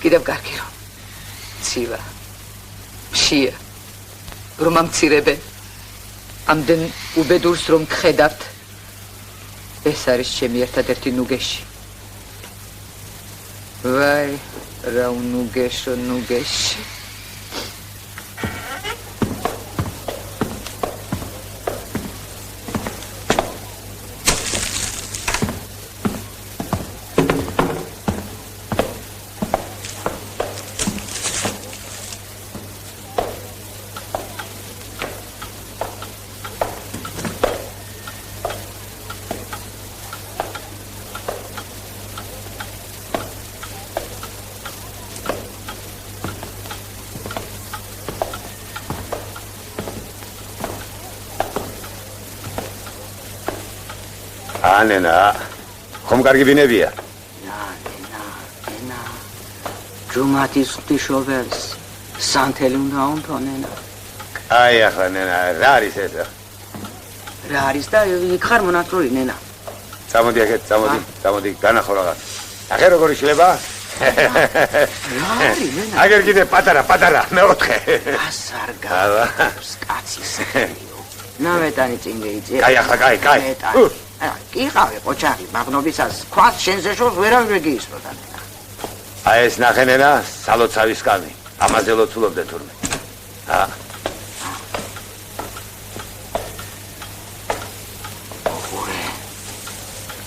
კიდევ კარგი რომ ცივა, მშია, რომ ამცირებენ, ამდენ უბედურს რომ გხედავთ, ეს არის ჩემი ერთადერთი ნუგეში. ვაი, რა უნუგეშო ნუგეში. ანენა, ხომ კარგი ბინებია? ენა. ჯუმათის ღვთისმშობელს სანთელი უნდა უნთონენა. აი ახლა ნენა, რა არის ეს? რა არის და იქ ხარ მონაწილე ნენა. წამოდი აქეთ, წამოდი, განახო რაღაც. ახე როგორი შლება? რა არის ნენა? აგერ კიდე პატარა, მეოთხე. ასარგა. კაცის. ნავეტანი წინ გეიწია. კაი ახლა, კაი. იყავი ყოჩარი, მაგნობისას ქვას შენზე შორს ვერავინ გეისროდა. აი ეს ნახე ნენა, სალოცავის კამი. ამაზე ლოცულობდე თურმე.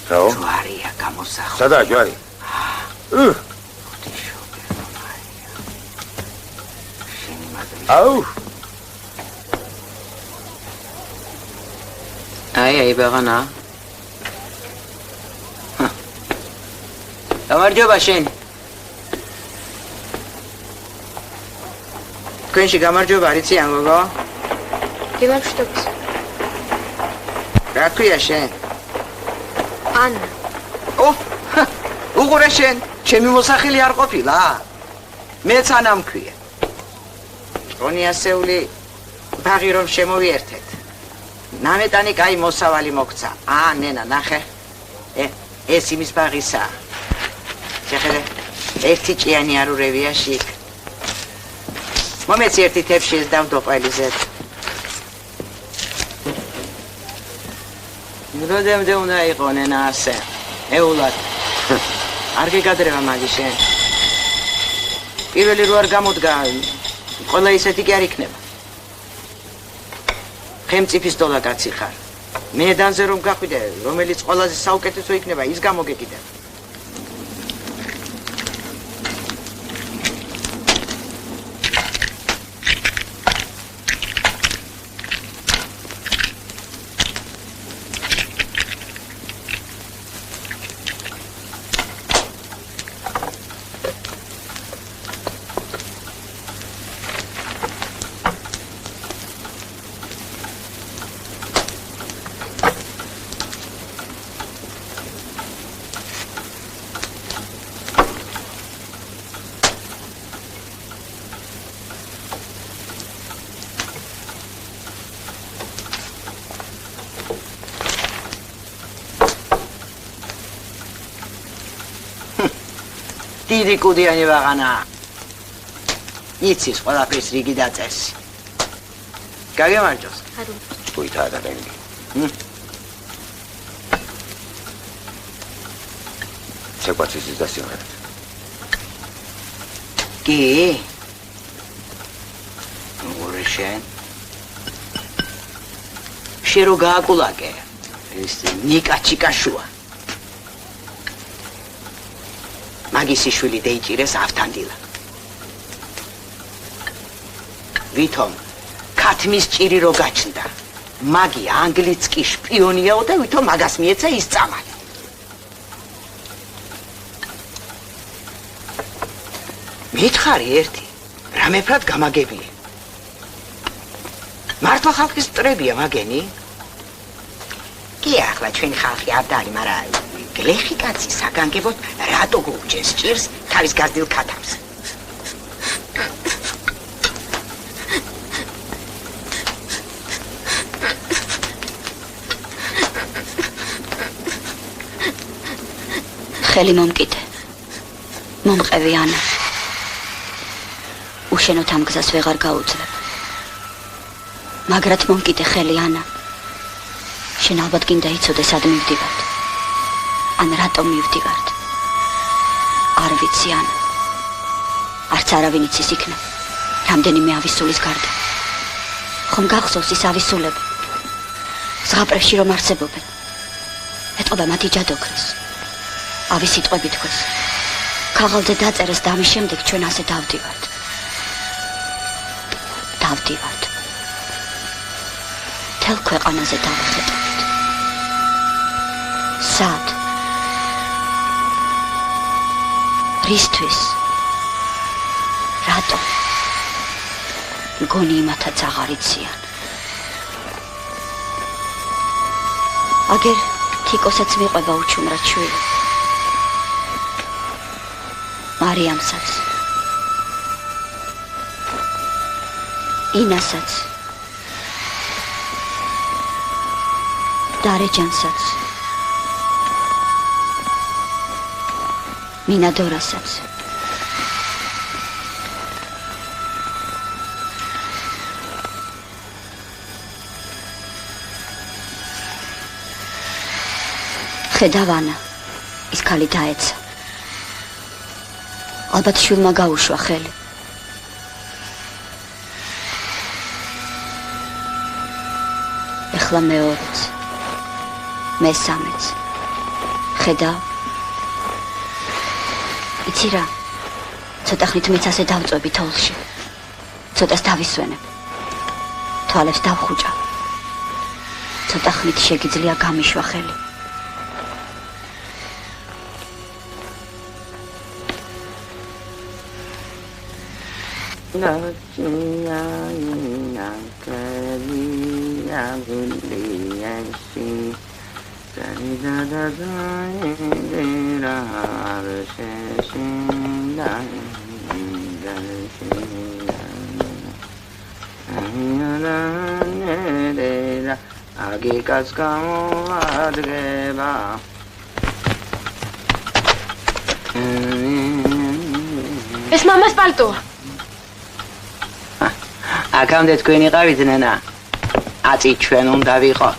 ჯვარია გამოსახო. სადაა ჯვარი? აუ. აი ბაღანა. გამარჯობა შენ. თქვენში გამარჯობა არიციან გოგო? გიმარჯვებს. რა ქვია შენ? ანა. უყურე შენ, ჩემი მოსახელი არ ყოფილა? მეც ანა მქვია. ჭონი ასეული ბაღი რომ შემოვიერთეთ. ნამეტანი კაი მოსავალი მოგცა. ნენა, ნახე. ეს იმის ბაღისა. შეხედე, ერთი ჭიანი არულებია შიგ. მომეც ერთი თებში ეს დავდო ყველიზეთ. როდემდე უნდა იყონენ ასე. ეულად. არ გეკადრება მაგი შენ. პირველი რო არ გამოდგა, ყველა ისეთი კი არ იქნება. ხემწიფის დოლა კაცი ხარ. მედანზე რომ გახვიდე, რომელიც ყველაზე საუკეთესო იქნება, ის გამოგეკიდებ. დიდი კუდიანი ვაღანა. იცის ყველაფერს რიგი დაწესი. გაგემარჯოს. არა. ჭკუითა და რენგი. შეგვაწეს ის დასიმღერეთ. კი? ორი შენ. შერო გააკულაკე. ეს ნიკა ჩიკაშუა. მაგისი შვილი დეიჭირეს ავთანდილა. ვითომ ქათმის ჭირი რო გაჩნდა. მაგი ანგლიც კი შპიონიაო და ვითომ მაგას მიეცა ის წამალი. მითხარი ერთი, რამეფრად გამაგებია. მართლა ხალხის მტრებია მაგენი? კი ახლა ჩვენი ხალხი არ დარი, მაგრამ გლეხი კაცი საგანგებოდ რატო გუჯეს ჭირს თავის გაზდილ ქათამს? ხელი მომკიდე. მომყევი ანა. უშენოთ ამ გზას ვეღარ გაუძლებ. მაგრად მომკიდე ხელი ანა. შენ ალბათ გინდა იცოდე სად მივდივართ. ან რატომ მივდივართ? არ ვიცი ანა. არც არავინ იცის იქნებ. რამდენიმე ავისულის გარდა. ხომ გახსოვს ის ავისულები? ზღაპრებში რომ არსებობენ. ეტყობა მათი ჯადოქრეს. ავის სიტყვები თქოს. ქაღალდზე დაწერეს და ამის შემდეგ ჩვენ ასე დავდივართ. დავდივართ. თელ ქვეყანაზე დავხეტავთ. სად? რისთვის? რატო? მგონი იმათაც აღარ იციან. აგერ თიკოსაც მიყვება უჩუმრად შვილი. მარიამსაც. ინასაც. დარეჯანსაც. მინადორასაც. ხედავანა, ის ქალი დაეცა. ალბათ შვილმა გაუშვა ხელი. ეხლა მეორეც, მესამეც. ხედავ. იცი რა, ცოტა ხნით მეც ასე დავწვევი თოვლში. ცოტას დავისვენებ. თვალებს დავხუჭავ. ცოტა ხნით შეგიძლია გამიშვა ხელი. აგიკაც გამოადგება ეს მამას პალტოა. აქამდე თქვენ იყავით ნენა. აწი ჩვენ უნდა ვიყოთ.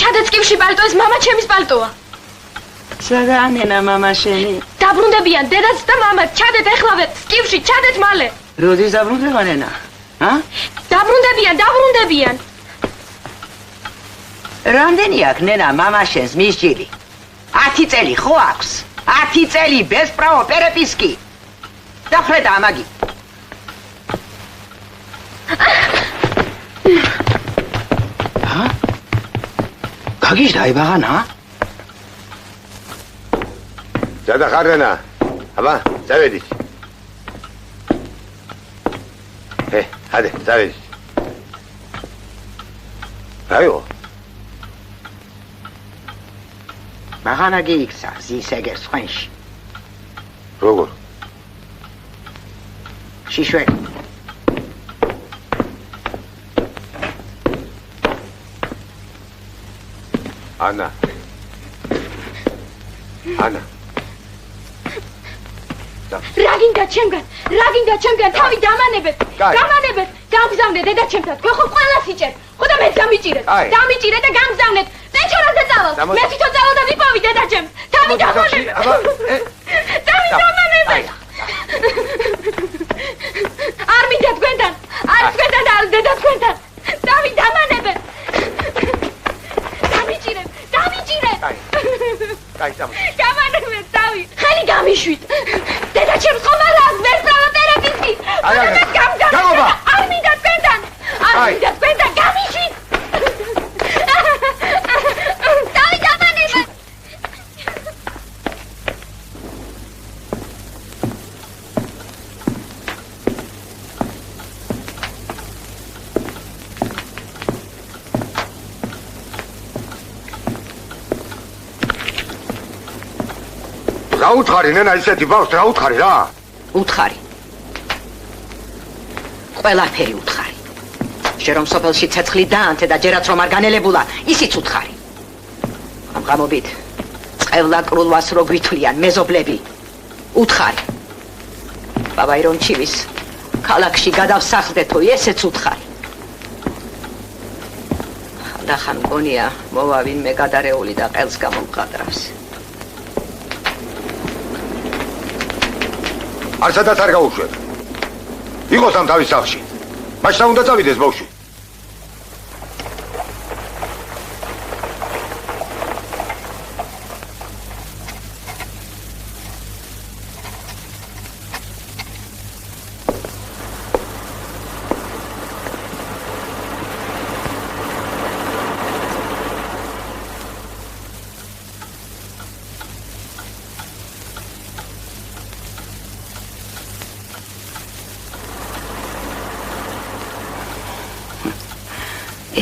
ჩადეთ კივში პალტოეს, მამა ჩემის პალტოა. საგანენა მამა შენი? დაბრუნდებიან დედაც და მამაც, ჩადეთ ეხლავე კივში, ჩადეთ მალე. როდის დაბრუნდება ნენა? დაბრუნდებიან. რამდენი აქვს ნენა მამა შენს მისჯილი? 10 წელი ხო აქვს? 10 წელი без права переписки. დახრედა ამაგი. გაგიჟდა იბაღანა? ზადა ხარდენა. აბა, წავედით. ჰადე, წავედით. აიო. მაღანა გიქცა, ზის ეგერ სხვენში. როგორ? შიშველი. ანა. რა გინდა ჩემგან, თავი დამანებეთ, გამგზავნე დედა ჩემთან, თქვენ ხომ ყველას იჭერთ, ხო და მეც დამიჭირეთ და გამგზავნეთ, მე ჩორაზე წავალ, მე თვითონ წავალ და ვიპოვი დედა ჩემს, თავი დამანებეთ, არ მინდა თქვენთან, არ დედა თქვენთან, თავი დამანებეთ, დამიჭირეთ, გამანებეთ თავი, ხელი გამიშვით, დედა ჩემს ხომ არ აქვს ვერ პრავა ტერაპისტი, გაგობა, არ მინდა თქვენთან, გამიშვით, თავი დამანებეთ. რა უთხარი ნენა ისეთი ბავშვს რა უთხარი რა? უთხარი. ყველაფერი უთხარი. შე რომ სოფელში ცეცხლი დაანთე და ჯერაც რომ არ განელებულა, ისიც უთხარი. ამღამობით წევლა კრულვას რო გვითვლიან მეზობლები. უთხარი. ბაბა ირონჩივის ქალაქში გადავსახლდეთო, ესეც უთხარი. ხანდახან მგონია მოვა ვინმე გადარეული და ყელს გამომყადრავს. არცადაც არ გაუშვებ. იყოს ამ თავის სახლში. მაშინ უნდა წავიდეს ბავშვი.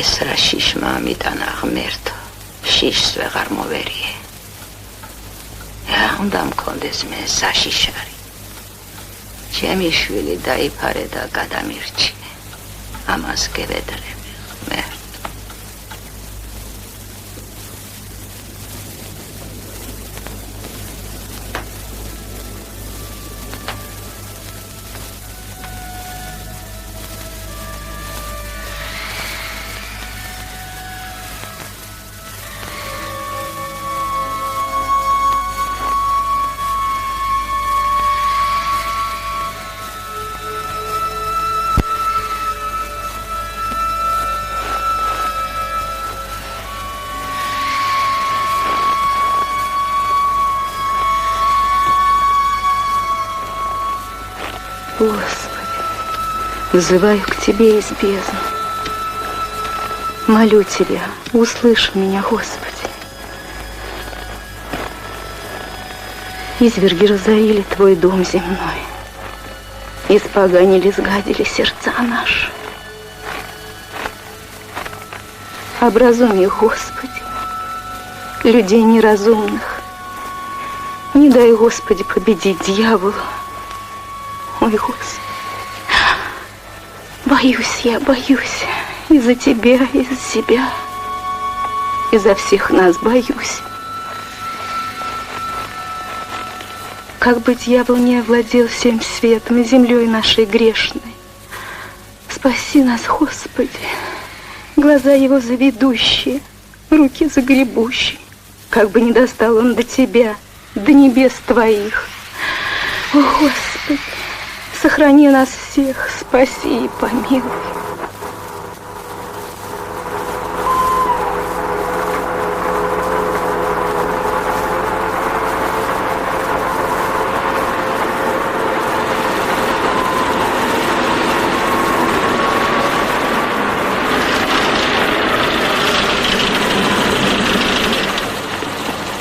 ეს რა შიშმა ამიტანა ღმერთო, შიშს ვეღარ მოვერიე. რა უნდა მქონდეს მე საშიშარი. ჩემი შვილი დაიფარე და გადამირჩინე. ამას გევედრები ღმერთო. Господи, взываю к Тебе из бездны. Молю Тебя, услышь меня, Господи. Изверги разорили Твой дом земной, испоганили, сгадили сердца наши. Образуми, Господи, людей неразумных. Не дай, Господи, победить дьяволу. Ой, Господи, боюсь, из-за Тебя, из-за себя, из-за всех нас боюсь. Как бы дьявол не овладел всем светом и землей нашей грешной. Спаси нас, Господи, глаза его заведущие, руки загребущий. Как бы не достал он до тебя, до небес твоих. О, Господи, сохрани нас всех, спаси и помилуй.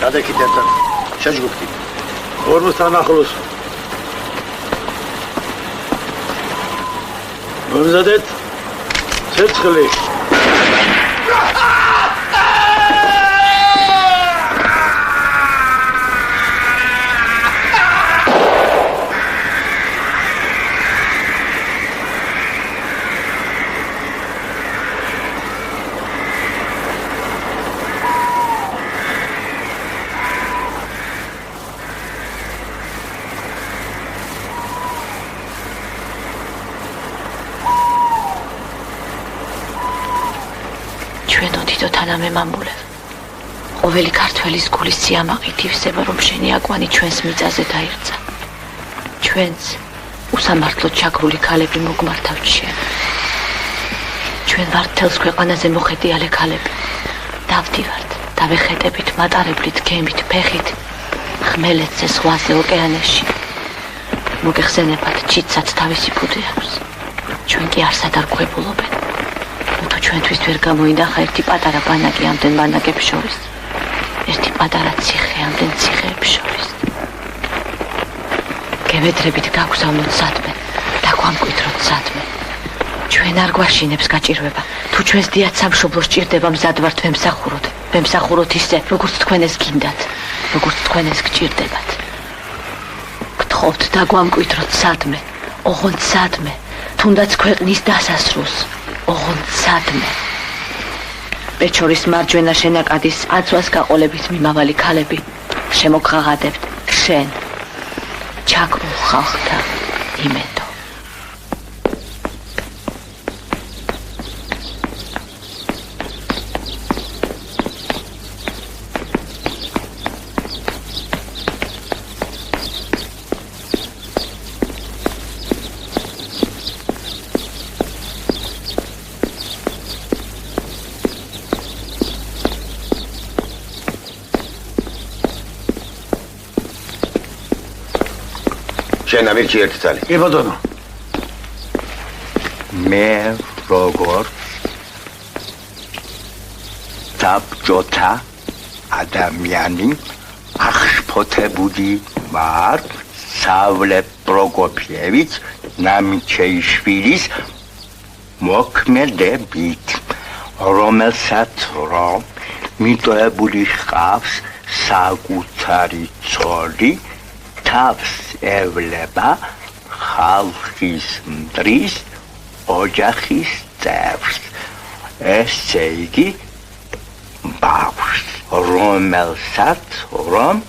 Გადაიქით ერთად, შეჯგუფთით. 40-თან ახლოს. მომზადეთ ცეცხლი. მამულე ყოველი ქართველის გულის სიამაყით ივსება რომ შენი აკვანი ჩვენს მიწაზე დაირწა ჩვენს უსამართლოდ ჩაგრული ქალები მოგმართავთ შენ ჩვენ ვართ თელს ქვეყანაზე მოხეტიალე ქალები დავდივართ დავეხეტებით მატარებლით გემით ფეხით ხმელეთზე ზღვაზე ოკეანეში მოგეხსენებათ ჩიცაც თავისი ფუძე აქვს ჩვენ კი არსად არ გვებულობენ ჩვენთვის ვერ გამოინახა ერთი პატარა ბანაკი ამდენ ბანაკებს შორის. ერთი პატარა ციხე ამდენ ციხეებს შორის. გევედრებით გაგვზავნოთ სადმე და გვამკვიდროთ სადმე. ჩვენ არ გვაშინებს გაჭირვება. თუ ჩვენს დიად სამშობლოს ჭირდება მზად ვართ ვემსახუროთ. ვემსახუროთ ისე, როგორც თქვენ ეს გინდათ, როგორც თქვენ ეს გჭირდებათ. გთხოვთ და გვამკვიდროთ სადმე, ოღონდ სადმე, თუნდაც ქვეყნის დასასრულს. ოღონდ სადმე. პეჩორის მარჯვენა შენაკადის აწვას გაყოლებით მიმავალი ქალები შემოგღაღადებთ შენ ჩაგრულ ხალხთა იმედო. შენ ამირჩი ერთი წალი. კი ბატონო. მე როგორ საბჭოთა ადამიანი აღშფოთებული ვარ სავლე პროკოფიევიჩ ნამიჩეიშვილის მოქმედებით, რომელსაც რომ მიტოვებული ჰყავს საკუთარი ცოლი თავს ევლება ხალხის მტრის ოჯახის წევრს. ესე იგი ბავშვს, რომელსაც რომ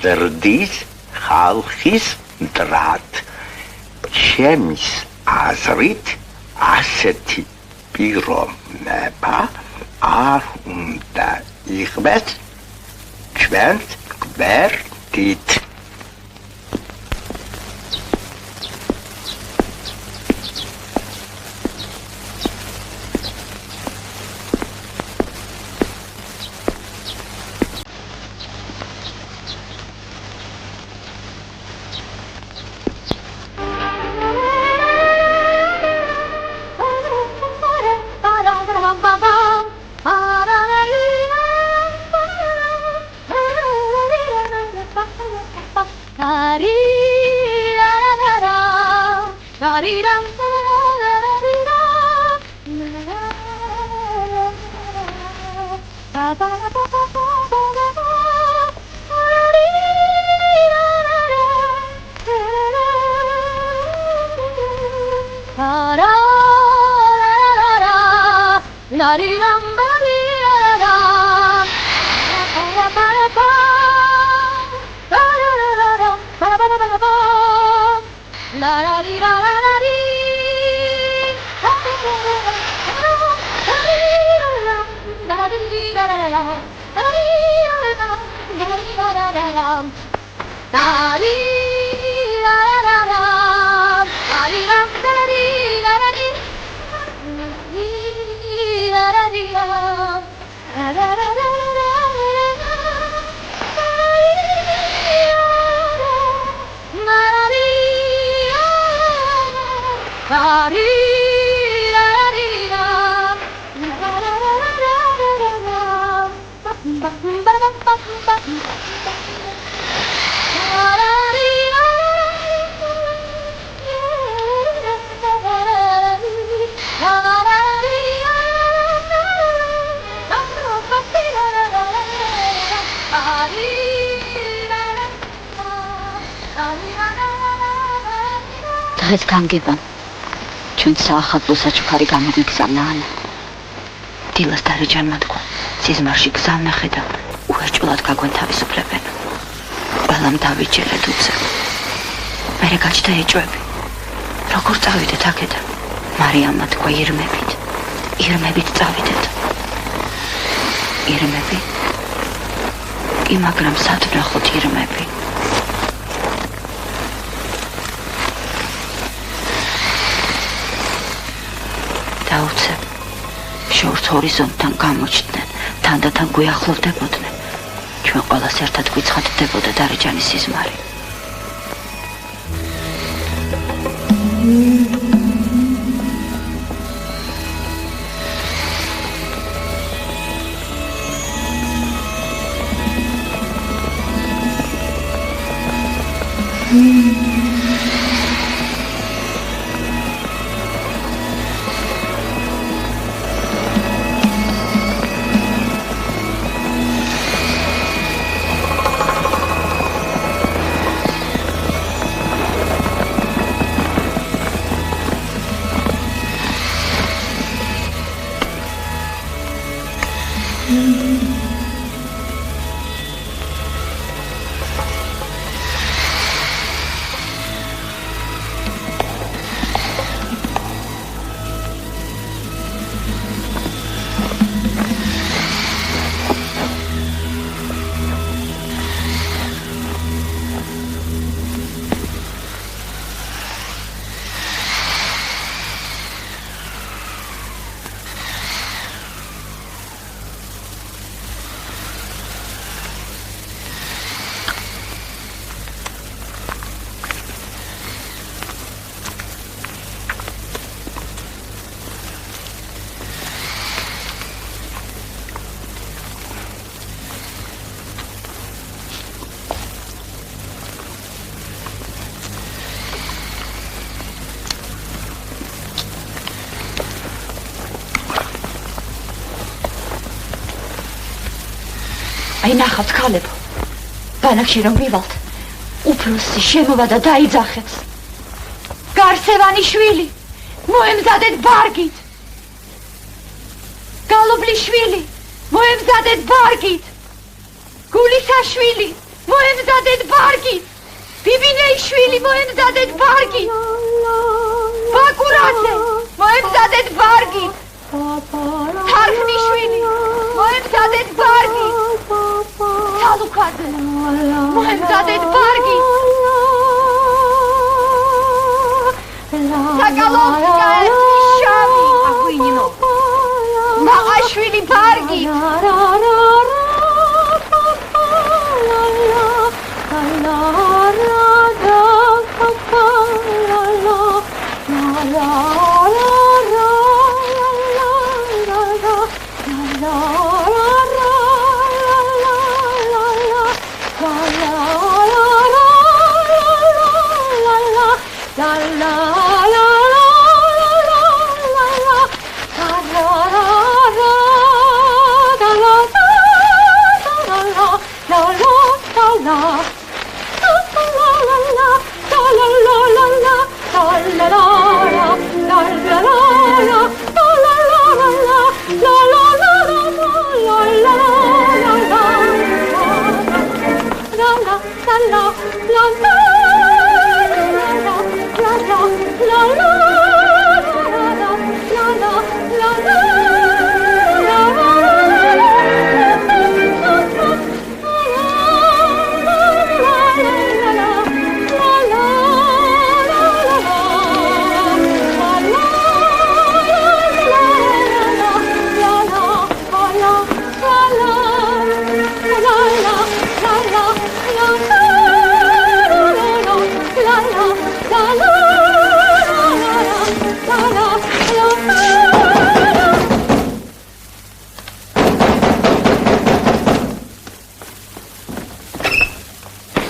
ზრდის ხალხის მტრად. ჩემის აზრით ასეთი პიროვნება არ უნდა იყვეს ჩვენს გვერდით. Da დღეს განგება ჩვენ საახალწლო საჩუქარი გამოგვიგზავნა ანა. დილას დარეჯანმა თქვა სიზმარში გზავნახე და უერთჭულად გაგვენთავისუფლებენ. ყველამ დავიჯერეთ უცებ. მერე გაჩნდა ეჭვები. როგორ წავიდეთ აქედან? მარიამმა თქვა ირმებით წავიდეთ. ირმები? კი, მაგრამ სად ვნახოთ ირმები? დაუცებ შორს ჰორიზონტთან გამოჩნდნენ, თანდათან გვიახლოვდებოდნენ. ჩვენ ყველას ერთად გვიცხადდებოდა დარეჯანის სიზმარი. აი ნახავთ ქალებო, ბანაკში რომ ვივალთ, უფროსი შემოვა და დაიძახებს. გარსევანი შვილი, მოემზადეთ ბარგით. გალობლის შვილი, მოემზადეთ ბარგით. გულისაშვილი, მოემზადეთ ბარგით. ბიბინეის შვილი, მოემზადეთ ბარგით. ბაკურაძე, მოემზადეთ ბარგით. თარხნის შვილი, მოემზადეთ ბარგით. სალუქაძე, მოემზადეთ ბარგით. საკალოვსკაეთის შავი, აღვინინო. მაღაშვილი ბარგით.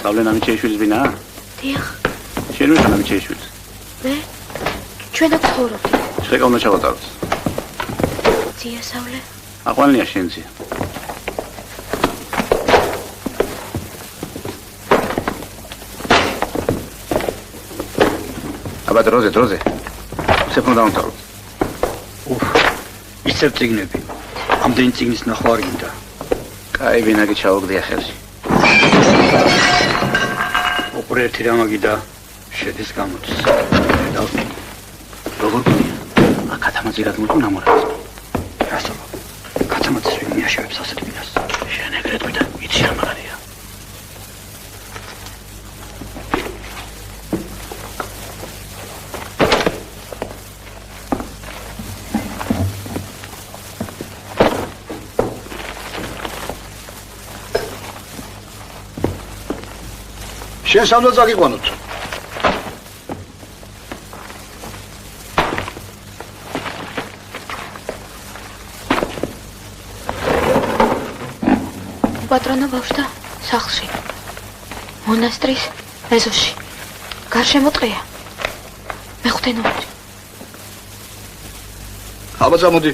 Sağolun Amiçeşvili bina. დიახ. შენ ვიხარ Amiçeşvili? მე ჩვენ აქ ცხოვრობთ. შეგა უნდა ჩავატაროთ. ძიასავლე. აყვანილია შენცი. აბა დროზე. სეფონ დავამთავროთ. ისევ წიგნები. ამდენი წიგნის ნახვა არ გინდა. კაი, ვინაგი ჩაუგდია ხელში. ოყრე ერთი რამაგი და შედის გამოდის. დავკი. როგორ გინდა? აკათამაძირად მოწუნა მორაც. რასო? კათამაძის ვინ მიაშევებს ასეთ მინას? შენ ეგრეთ ვიდა, იცი რა მაგარია. შენ სამდე წაგიყვანოთ. პატრონო ბავშთა სახლში. მონასტრის ეზოში. გარშემო ტყეა. მეხუთე ნომერი. აბა წამოდი.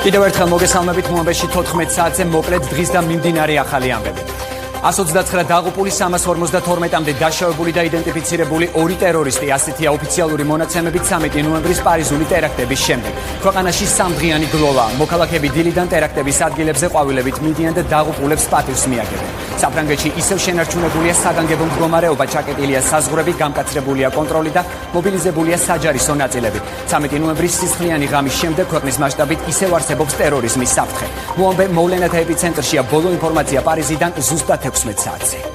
კიდევ ერთხელ მოგესალმებით მოამბეში 14 საათზე მოკლედ დღის და მიმდინარე ახალი ამბები. 129 დაღუპული 352-მდე დაშავებული და იდენტიფიცირებული ორი ტერორისტი, ასეთია ოფიციალური მონაცემებით 13 ნოემბრის პარიზული ტერაქტების შემდეგ. ქვეყანაში სამდღიანი გლოვა, მოქალაქეები დილიდან ტერაქტების ადგილებზე ყვავილებით მიდიან და დაღუპულებს პატივს მიაგებენ. საფრანგეთში ისევ შენარჩუნებულია საგანგებო მდგომარეობა, ჩაკეტილია საზღვრები, გამკაცრებულია კონტროლი და მობილიზებულია საჯარისო ნაწილები. 13 ნოემბრის სისხლიანი ღამის შემდეგ ქვეყნის მასშტაბით ისევ არსებობს ტერორიზმის საფრთხე. მოამბე მოვლენათა ეპიცენტრშია, ბოლო ინფორმაცია პარიზიდან ზუსტად 16 საათზე.